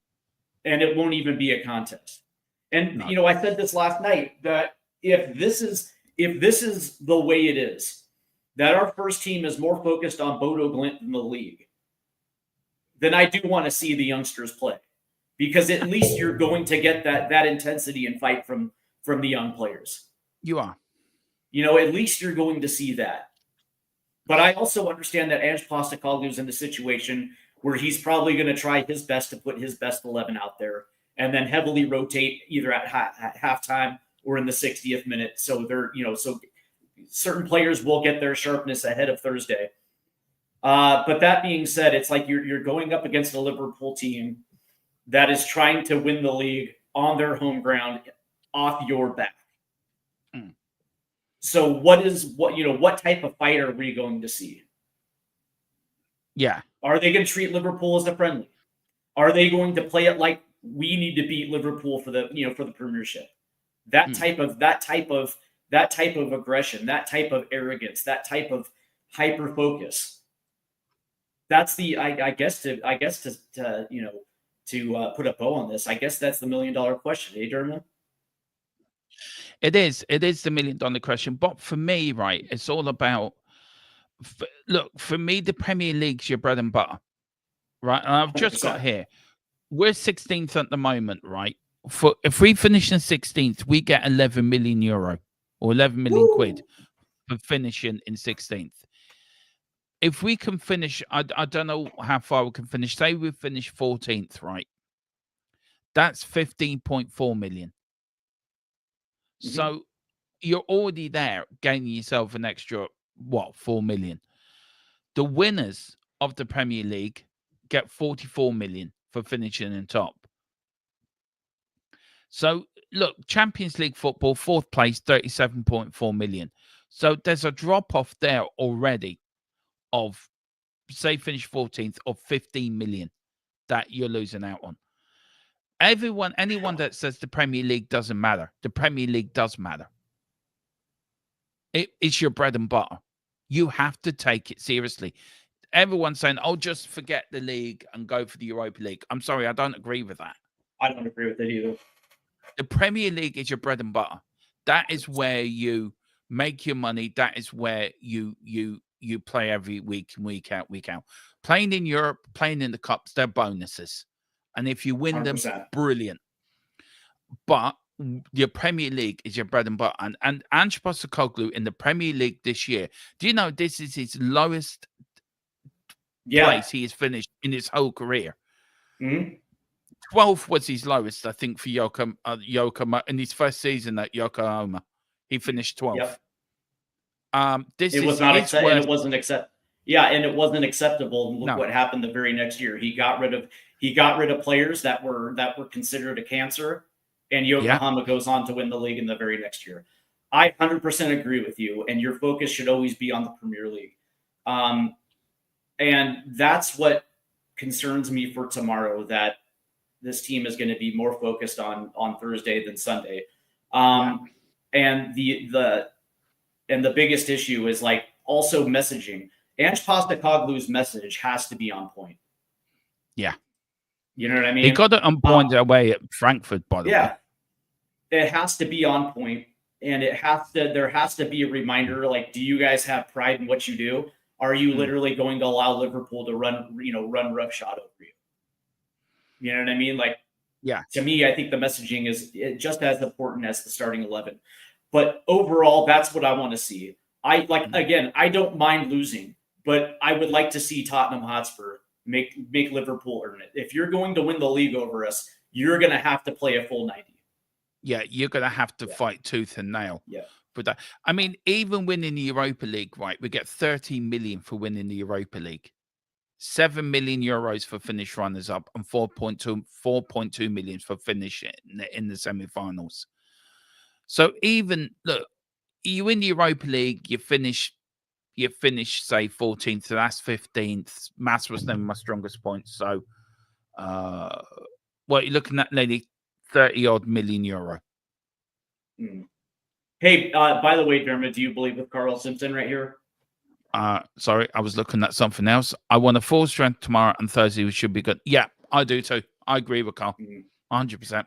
it won't even be a contest. And I said this last night, that if this is the way it is, that our first team is more focused on Bodo Glimt than the league, then I do want to see the youngsters play, because at least you're going to get that intensity and fight from the young players. You are. At least you're going to see that. But I also understand that Ange Postecoglou is in a situation where he's probably going to try his best to put his best 11 out there, and then heavily rotate either at halftime or in the 60th minute. So so certain players will get their sharpness ahead of Thursday. But that being said, it's like you're going up against a Liverpool team that is trying to win the league on their home ground, off your back. So what type of fight are we going to see? Yeah. Are they going to treat Liverpool as a friendly? Are they going to play it like we need to beat Liverpool for the Premiership? That type of aggression, that type of arrogance, that type of hyper focus. That's the I guess to put a bow on this, I guess that's the $1 million question, Dermot? It is the $1 million question. But for me, right, it's all about look, for me, the Premier League's your bread and butter, right? And I've just got 100%. here. We're 16th at the moment, right? For if we finish in 16th, we get 11 million euro or 11 million quid for finishing in 16th. If we can finish, I don't know how far we can finish. Say we finish 14th, right? That's 15.4 million. So you're already there, gaining yourself an extra, 4 million. The winners of the Premier League get 44 million for finishing in top. So look, Champions League football, 4th place, 37.4 million. So there's a drop off there already of, say, finish 14th, of 15 million that you're losing out on. Anyone that says the Premier League doesn't matter, the Premier League does matter. It's your bread and butter. You have to take it seriously. Everyone's saying, "Oh, just forget the league and go for the Europa League." I'm sorry, I don't agree with that. I don't agree with it either. The Premier League is your bread and butter. That is where you make your money. That is where you play every week, week out. Playing in Europe, playing in the cups, they're bonuses. And if you win 100%. them, brilliant. But your Premier League is your bread and butter. And Ange Postecoglou in the Premier League this year, do you know this is his lowest place he has finished in his whole career? 12th was his lowest, I think, for Yokohama in his first season at Yokohama. He finished 12th. It was not acceptable, and it wasn't and it wasn't acceptable. Look what happened the very next year. He got rid of players that were considered a cancer, and Yokohama goes on to win the league in the very next year. I 100% agree with you, and your focus should always be on the Premier League. And that's what concerns me for tomorrow, that this team is going to be more focused on Thursday than Sunday. And the biggest issue is like also messaging. Ange Postecoglou's message has to be on point. Yeah. You know what I mean? He got it on point away at Frankfurt, by the way. It has to be on point, and there has to be a reminder, like, do you guys have pride in what you do? Are you literally going to allow Liverpool to run roughshod over you? You know what I mean? Like, to me, I think the messaging is just as important as the starting 11. But overall, that's what I want to see. Again, I don't mind losing, but I would like to see Tottenham Hotspur make Liverpool earn it. If you're going to win the league over us, you're going to have to play a full 90. Yeah, you're going to have to fight tooth and nail. For that. I mean, even winning the Europa League, right? We get 13 million for winning the Europa League. 7 million euros for finish runners up, and 4.2 million for finish in the semi-finals. So even look, you win the Europa League, you finish say 14th, so that's 15th. Maths was never my strongest point. So you're looking at nearly 30-odd million euro. Hey, by the way, Dermot, do you believe with Carl Simpson right here? Sorry, I was looking at something else. I want a full strength tomorrow, and Thursday we should be good. Yeah, I do too. I agree with Carl. 100%.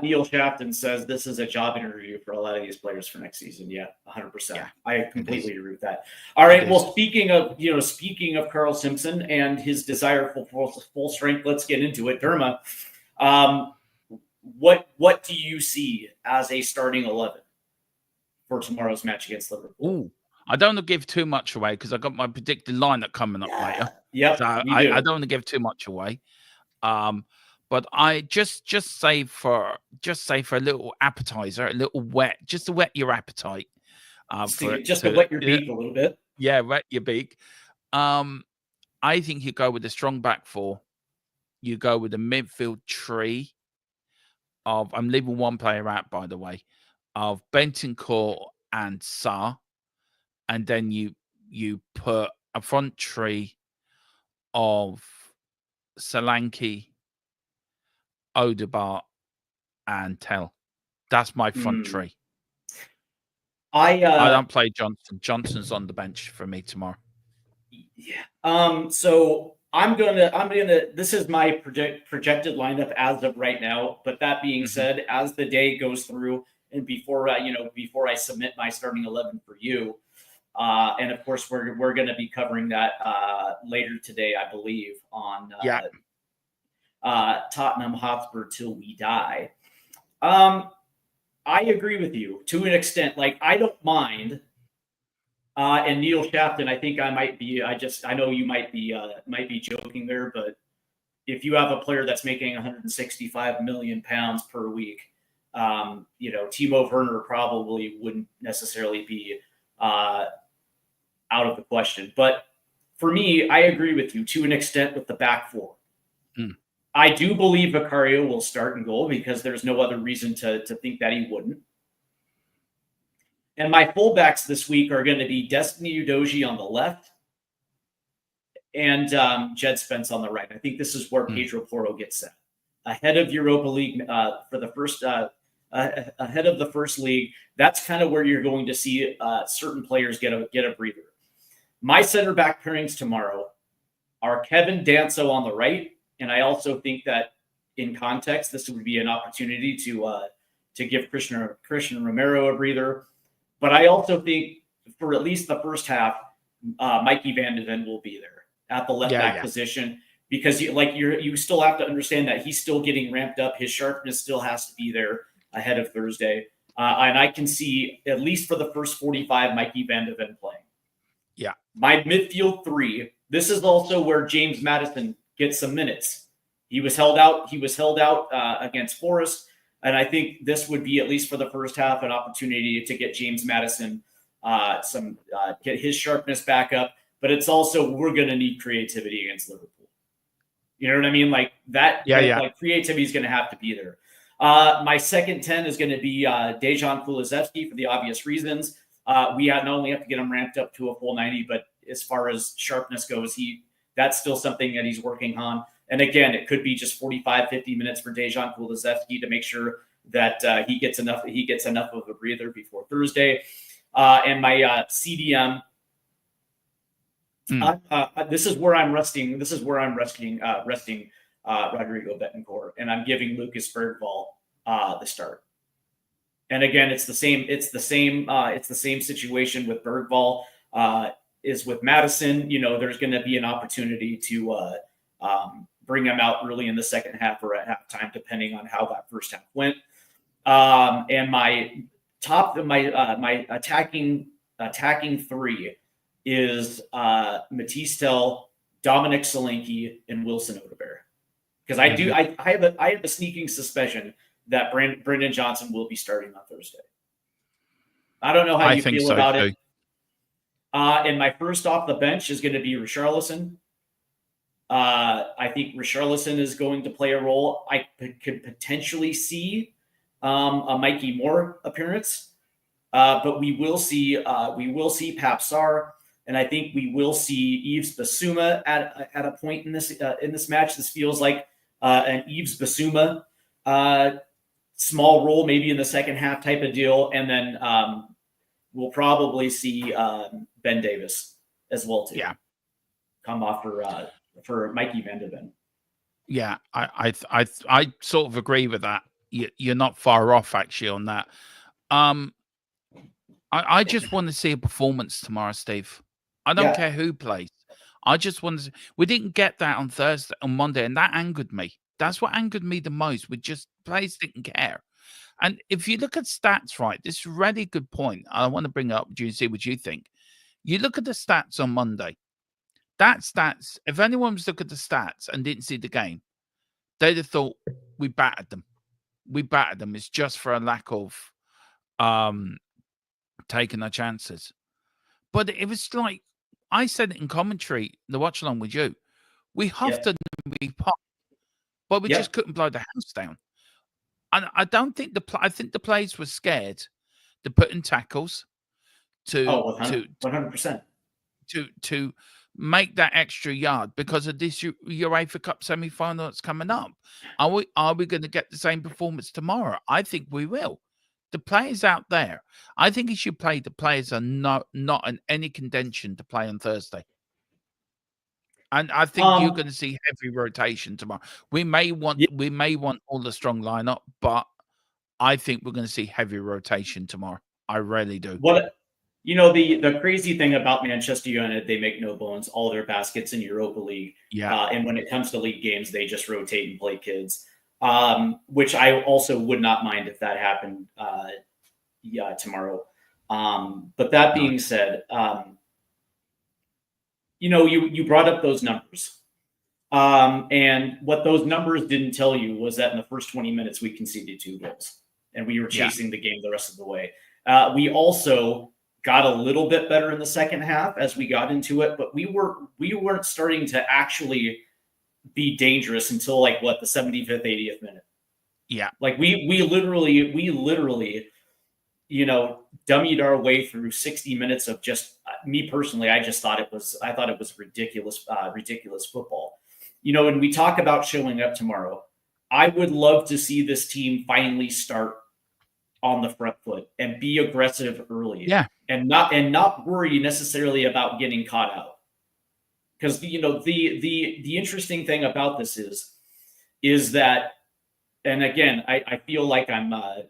Neil Shafton says this is a job interview for a lot of these players for next season. Yeah, 100%. Yeah, I completely agree with that. All right. Well, speaking of Carl Simpson and his desire for full strength, let's get into it. Derma, what do you see as a starting 11 for tomorrow's match against Liverpool? Ooh, I don't want to give too much away because I got my predicted lineup coming up later. Yep. So I don't want to give too much away. But I just say for a little appetizer, a little wet, just to wet your appetite. To wet your beak a little bit. Yeah, wet your beak. I think you go with a strong back four. You go with a midfield tree of, I'm leaving one player out, by the way, of Bentancur and Sarr. And then you put a front tree of Solanke, Odegaard, and Tell. That's my front tree. I don't play Johnson. Johnson's on the bench for me tomorrow. Yeah. So I'm gonna. This is my projected lineup as of right now. But that being said, as the day goes through, and before before I submit my starting 11 for you. And of course, we're going to be covering that later today, I believe, on Tottenham Hotspur Till We Die. I agree with you to an extent. Like, I don't mind. And Neil Shafton, I think I might be. I know you might be joking there, but if you have a player that's making 165 million pounds per week, Timo Werner probably wouldn't necessarily be out of the question. But for me, I agree with you to an extent with the back four. I do believe Vicario will start in goal because there's no other reason to think that he wouldn't. And my fullbacks this week are going to be Destiny Udogie on the left and Jed Spence on the right. I think this is where Pedro Porro gets set. Ahead of Europa League for the first ahead of the first league, that's kind of where you're going to see certain players get a breather. My center back pairings tomorrow are Kevin Danso on the right, and I also think that in context, this would be an opportunity to give Christian Romero a breather. But I also think for at least the first half, Mikey Van de Ven will be there at the left back position because you still have to understand that he's still getting ramped up. His sharpness still has to be there ahead of Thursday. And I can see, at least for the first 45, Mikey Van de Ven playing. Yeah. My midfield three, this is also where James Maddison gets some minutes. He was held out against Forest. And I think this would be, at least for the first half, an opportunity to get James Maddison get his sharpness back up. But it's also, we're going to need creativity against Liverpool. You know what I mean? Like that. Like creativity is going to have to be there. My second 10 is going to be Dejan Kulusevski for the obvious reasons. We not only have to get him ramped up to a full 90, but as far as sharpness goes, that's still something that he's working on. And again, it could be just 45, 50 minutes for Dejan Kulusevski to make sure that he gets enough of a breather before Thursday. And my CDM, this is where I'm resting. This is where I'm resting Rodrigo Betancourt, and I'm giving Lucas Bergvall the start. And again, it's the same situation with Bergvall is with Maddison. There's going to be an opportunity to bring him out early in the second half or at halftime, depending on how that first half went. And my attacking three is Matisse Tell, Dominic Solanke, and Wilson Odobert. Because I have a sneaking suspicion that Brendan Johnson will be starting on Thursday. I don't know how you feel about it. And my first off the bench is going to be Richarlison. I think Richarlison is going to play a role. I could potentially see a Mikey Moore appearance, but we will see Pap Sarr, and I think we will see Yves Bissouma at a point in this match. This feels like an Yves Bissouma small role, maybe in the second half type of deal, and then we'll probably see Ben Davis as well too. Yeah, come off for Mikey Van de Ven. Yeah, I sort of agree with that. You're not far off actually on that. I just want to see a performance tomorrow, Steve. I don't care who plays. I just want to. We didn't get that on Monday, and that angered me. That's what angered me the most. We just players didn't care. And if you look at stats, right, this is a really good point. I want to bring up. Do you see what you think? You look at the stats on Monday. That stats. If anyone was looking at the stats and didn't see the game, they'd have thought we battered them. We battered them. It's just for a lack of taking our chances. But it was like I said it in commentary, the watch along with you. We huffed and we popped, but we just couldn't blow the house down. And I don't think I think the players were scared to put in tackles to 100% to make that extra yard because of this UEFA Cup semi-final that's coming up. Are we going to get the same performance tomorrow? I think we will. The players out there, I think he should play. The players are not in any contention to play on Thursday. And I think you're going to see heavy rotation tomorrow. We may want all the strong lineup, but I think we're going to see heavy rotation tomorrow. I really do. The crazy thing about Manchester United, they make no bones. All their baskets in Europa League. Yeah. And when it comes to league games, they just rotate and play kids, which I also would not mind if that happened tomorrow. But that being said, you brought up those numbers. And what those numbers didn't tell you was that in the first 20 minutes, we conceded 2 goals and we were chasing the game the rest of the way. We also got a little bit better in the second half as we got into it, but we weren't starting to actually be dangerous until like the 75th, 80th minute. Yeah. Like we literally, dummied our way through 60 minutes of just me personally. I thought it was ridiculous football. When we talk about showing up tomorrow, I would love to see this team finally start on the front foot and be aggressive early. Yeah. And not worry necessarily about getting caught out. Because the interesting thing about this is that, and again, I feel like I'm a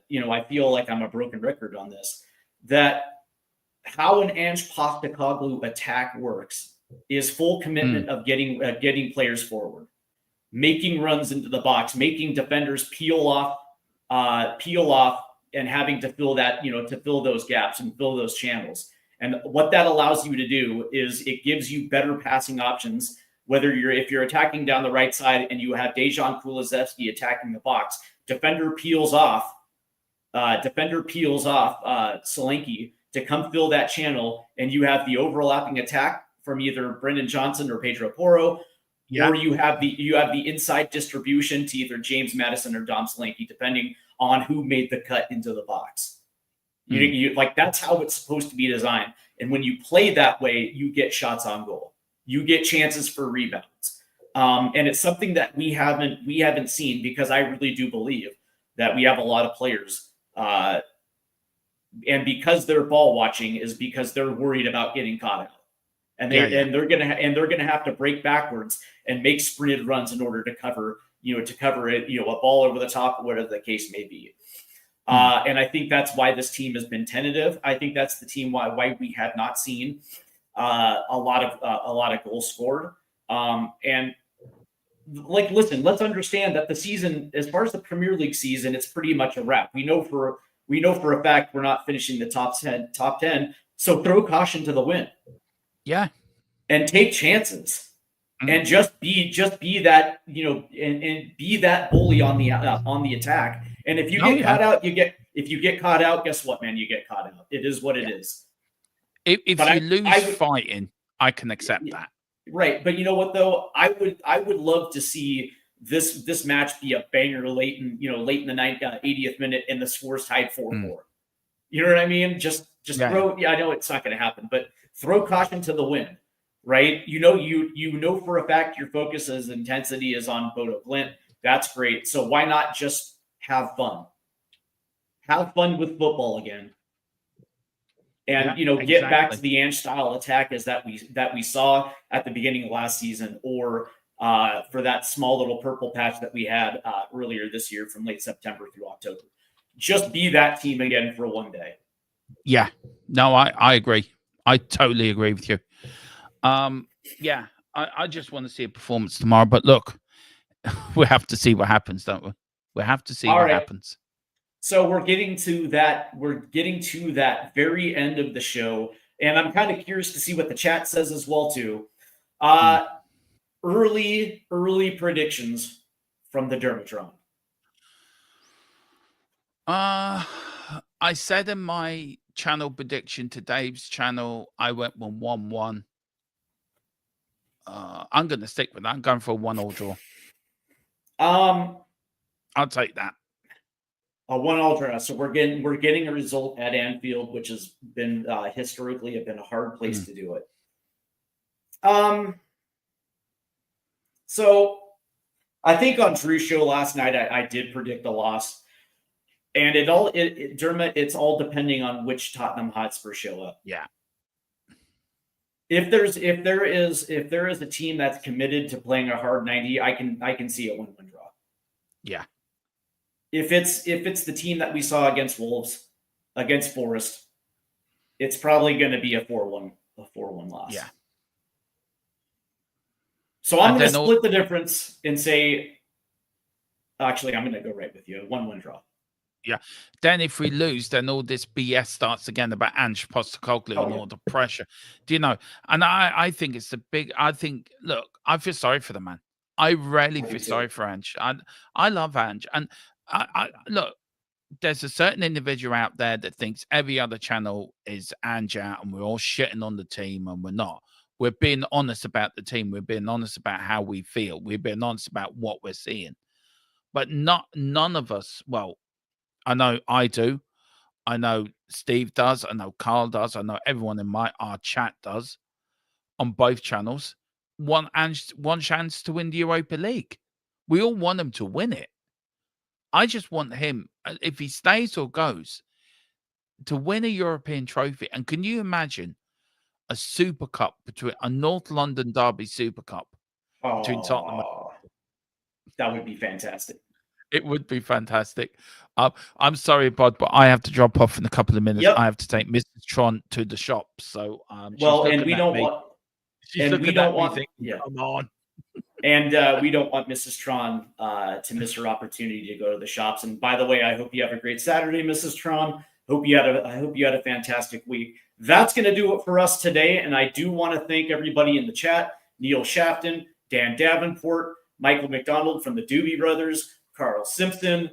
broken record on this, that how an Ange Postecoglou attack works is full commitment of getting players forward, making runs into the box, making defenders peel off, and having to fill that, to fill those gaps and fill those channels. And what that allows you to do is it gives you better passing options. If you're attacking down the right side and you have Dejan Kulusevski attacking the box, defender peels off Solanke to come fill that channel, and you have the overlapping attack from either Brendan Johnson or Pedro Porro, or you have the inside distribution to either James Madison or Dom Solanke, depending on who made the cut into the box. That's how it's supposed to be designed. And when you play that way, you get shots on goal. You get chances for rebounds. And it's something that we haven't seen, because I really do believe that we have a lot of players. And because they're ball watching is because they're worried about getting caught out. And they're gonna have to break backwards and make sprinted runs in order to cover it, a ball over the top, whatever the case may be. And I think that's why this team has been tentative. I think that's the team why we have not seen a lot of goals scored. And listen, let's understand that the season, as far as the Premier League season, it's pretty much a wrap. We know for a fact we're not finishing the top 10. So throw caution to the wind. Yeah. And take chances. And just be that, and be that bully on the attack. And if you get caught out, if you get caught out, guess what, man? You get caught out. It is what it is. If you lose fighting, I can accept that. Right. But you know what though? I would love to see this match be a banger late in the 80th minute and the score's tied 4-4. You know what I mean? Just throw, I know it's not going to happen, but throw caution to the wind. Right. You know for a fact your focus as intensity is on Bodo Glimt. That's great. So why not just have fun? Have fun with football again. And get back to the Ange style attack as that we saw at the beginning of last season, or for that small little purple patch that we had earlier this year from late September through October. Just be that team again for one day. Yeah. No, I agree. I totally agree with you. I just want to see a performance tomorrow. But look, we have to see what happens, don't we? We have to see what happens. So we're getting to that very end of the show, and I'm kind of curious to see what the chat says as well too. Early predictions from the Dermatron. I said in my channel prediction to Dave's channel, I went 1-1. I'm going to stick with that. I'm going for a 1-1 draw. I'll take that. A 1-1 draw. So we're getting a result at Anfield, which has been historically a hard place to do it. So I think on Drew's show last night, I did predict a loss, and Dermot, it's all depending on which Tottenham Hotspur show up. Yeah. If there is a team that's committed to playing a hard 90, I can see a 1-1 draw. Yeah. if it's the team that we saw against Wolves, against Forest, it's probably going to be a 4-1 loss. Yeah. So I'm And going to then split the difference and say, actually, I'm going to go right with you. 1-1 draw. Yeah. Then if we lose, then all this BS starts again about Ange Postecoglou and all the pressure. Do you know? And I think it's the big. I think. Look, I feel sorry for the man. I really feel sorry for Ange. I love Ange, and I look. There's a certain individual out there that thinks every other channel is Ange out, and we're all shitting on the team, and we're not. We're being honest about the team. We're being honest about how we feel. We're being honest about what we're seeing. But none of us. Well, I know I do. I know Steve does. I know Carl does. I know everyone in our chat does on both channels. One chance to win the Europa League. We all want him to win it. I just want him, if he stays or goes, to win a European trophy. And can you imagine a Super Cup between a North London Derby Super Cup between Tottenham? That would be fantastic. It would be fantastic. I'm sorry, Bod, but I have to drop off in a couple of minutes. Yep. I have to take Mrs. Tron to the shop. So, and we don't want. She's we don't want. Thinking, come on. And we don't want Mrs. Tron to miss her opportunity to go to the shops. And by the way, I hope you have a great Saturday, Mrs. Tron. I hope you had a fantastic week. That's going to do it for us today. And I do want to thank everybody in the chat: Neil Shafton, Dan Davenport, Michael McDonald from the Doobie Brothers, Carl Simpson,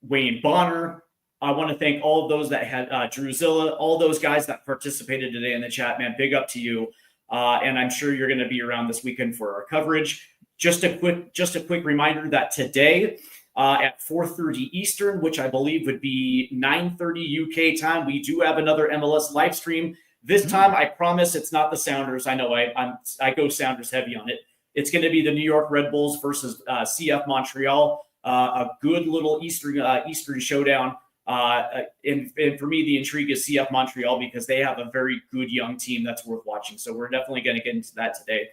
Wayne Bonner. I want to thank all of those that had Drew Zilla, all those guys that participated today in the chat, man. Big up to you. And I'm sure you're going to be around this weekend for our coverage. Just a quick reminder that today at 4:30 Eastern, which I believe would be 9:30 UK time, we do have another MLS live stream. This time, I promise it's not the Sounders. I know I go Sounders heavy on it. It's going to be the New York Red Bulls versus CF Montreal. A good little Eastern showdown. And for me, the intrigue is CF Montreal because they have a very good young team that's worth watching. So we're definitely going to get into that today.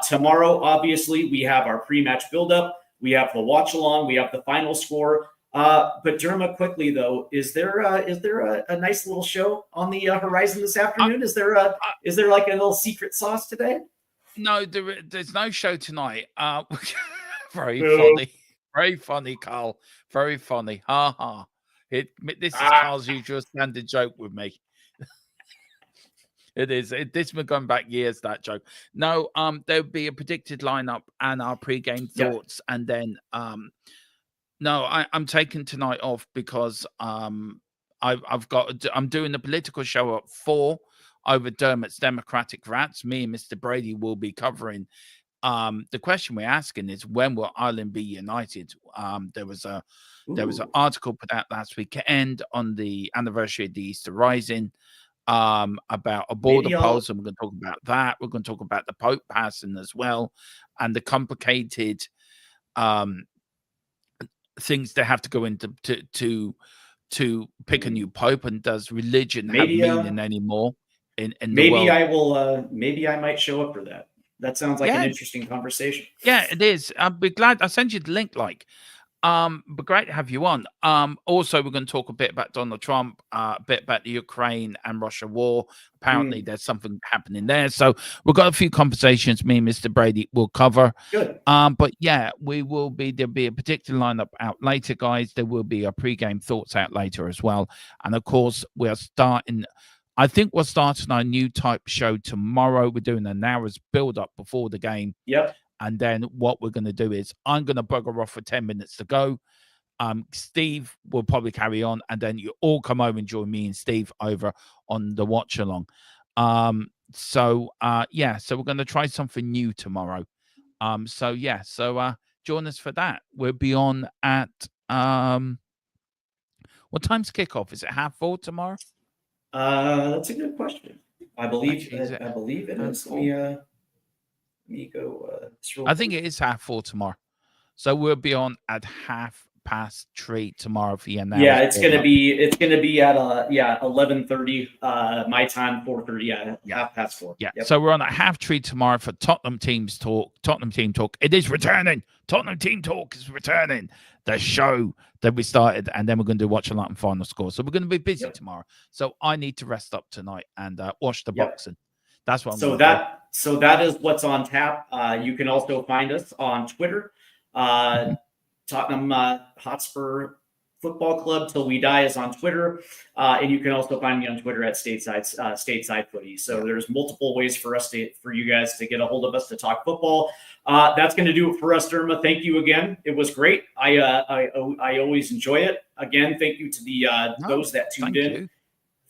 Tomorrow, obviously, we have our pre-match build-up. We have the watch-along. We have the final score. But Derma, quickly though, is there a nice little show on the horizon this afternoon? Is there like a little secret sauce today? No, there's no show tonight. Very funny, Carl. Very funny. Ha ha. This is Carl's usual standard joke with me. It is. This has been going back years, that joke. No, there'll be a predicted lineup and our pre-game thoughts, and then no, I'm taking tonight off because I'm doing the political show at 4 over Dermot's Democratic Rats. Me and Mr. Brady will be covering. The question we're asking is, when will Ireland be united? There was an article put out last weekend on the anniversary of the Easter Rising about a border post, and we're going to talk about that. We're going to talk about the Pope passing as well, and the complicated things they have to go into to pick a new Pope, and does religion have meaning anymore in the world? Maybe I might show up for that. That sounds like an interesting conversation. Yeah, it is. I'll be glad. I'll send you the link. But great to have you on. Also, we're going to talk a bit about Donald Trump, a bit about the Ukraine and Russia war. Apparently, there's something happening there. So we've got a few conversations me and Mr. Brady will cover. Good. But yeah, there'll be a particular lineup out later, guys. There will be a pre-game thoughts out later as well. And of course, I think we're starting our new type show tomorrow. We're doing an hour's build-up before the game. Yep. And then what we're going to do is I'm going to bugger off for 10 minutes to go. Steve will probably carry on. And then you all come over and join me and Steve over on the watch along. So we're going to try something new tomorrow. So join us for that. We'll be on at what time's kickoff? Is it 4:30 tomorrow? That's a good question. I believe it is. Let me go. I think it is 4:30 tomorrow. So we'll be on at 3 tomorrow for you now. Yeah, it's gonna be at 11:30 my time, 4:30, Yeah. 4:30. Yeah. Yep. So we're on a half tree tomorrow for Tottenham Team Talk. It is returning. Tottenham Team Talk is returning. The show that we started, and then we're going to do watch a lot and final score. So we're going to be busy tomorrow. So I need to rest up tonight and watch the boxing. That's what I'm so that is what's on tap. You can also find us on Twitter, Tottenham Hotspur Football Club Till We Die is on Twitter, and you can also find me on Twitter at Stateside Footy. So there's multiple ways for you guys to get a hold of us to talk football. That's going to do it for us, Derma. Thank you again. It was great. I always enjoy it. Again, thank you to those that tuned in.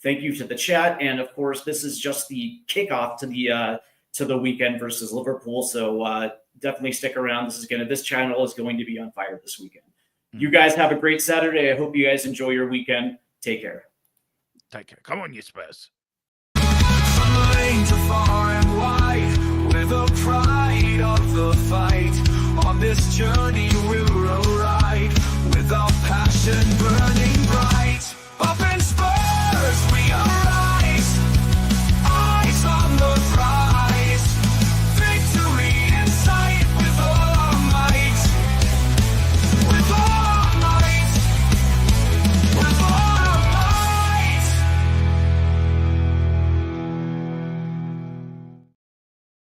Thank you to the chat, and of course, this is just the kickoff to the weekend versus Liverpool. So definitely stick around. This channel is going to be on fire this weekend. You guys have a great Saturday. I hope you guys enjoy your weekend. Take care. Take care. Come on, you Spurs. Some lanes are far and wide.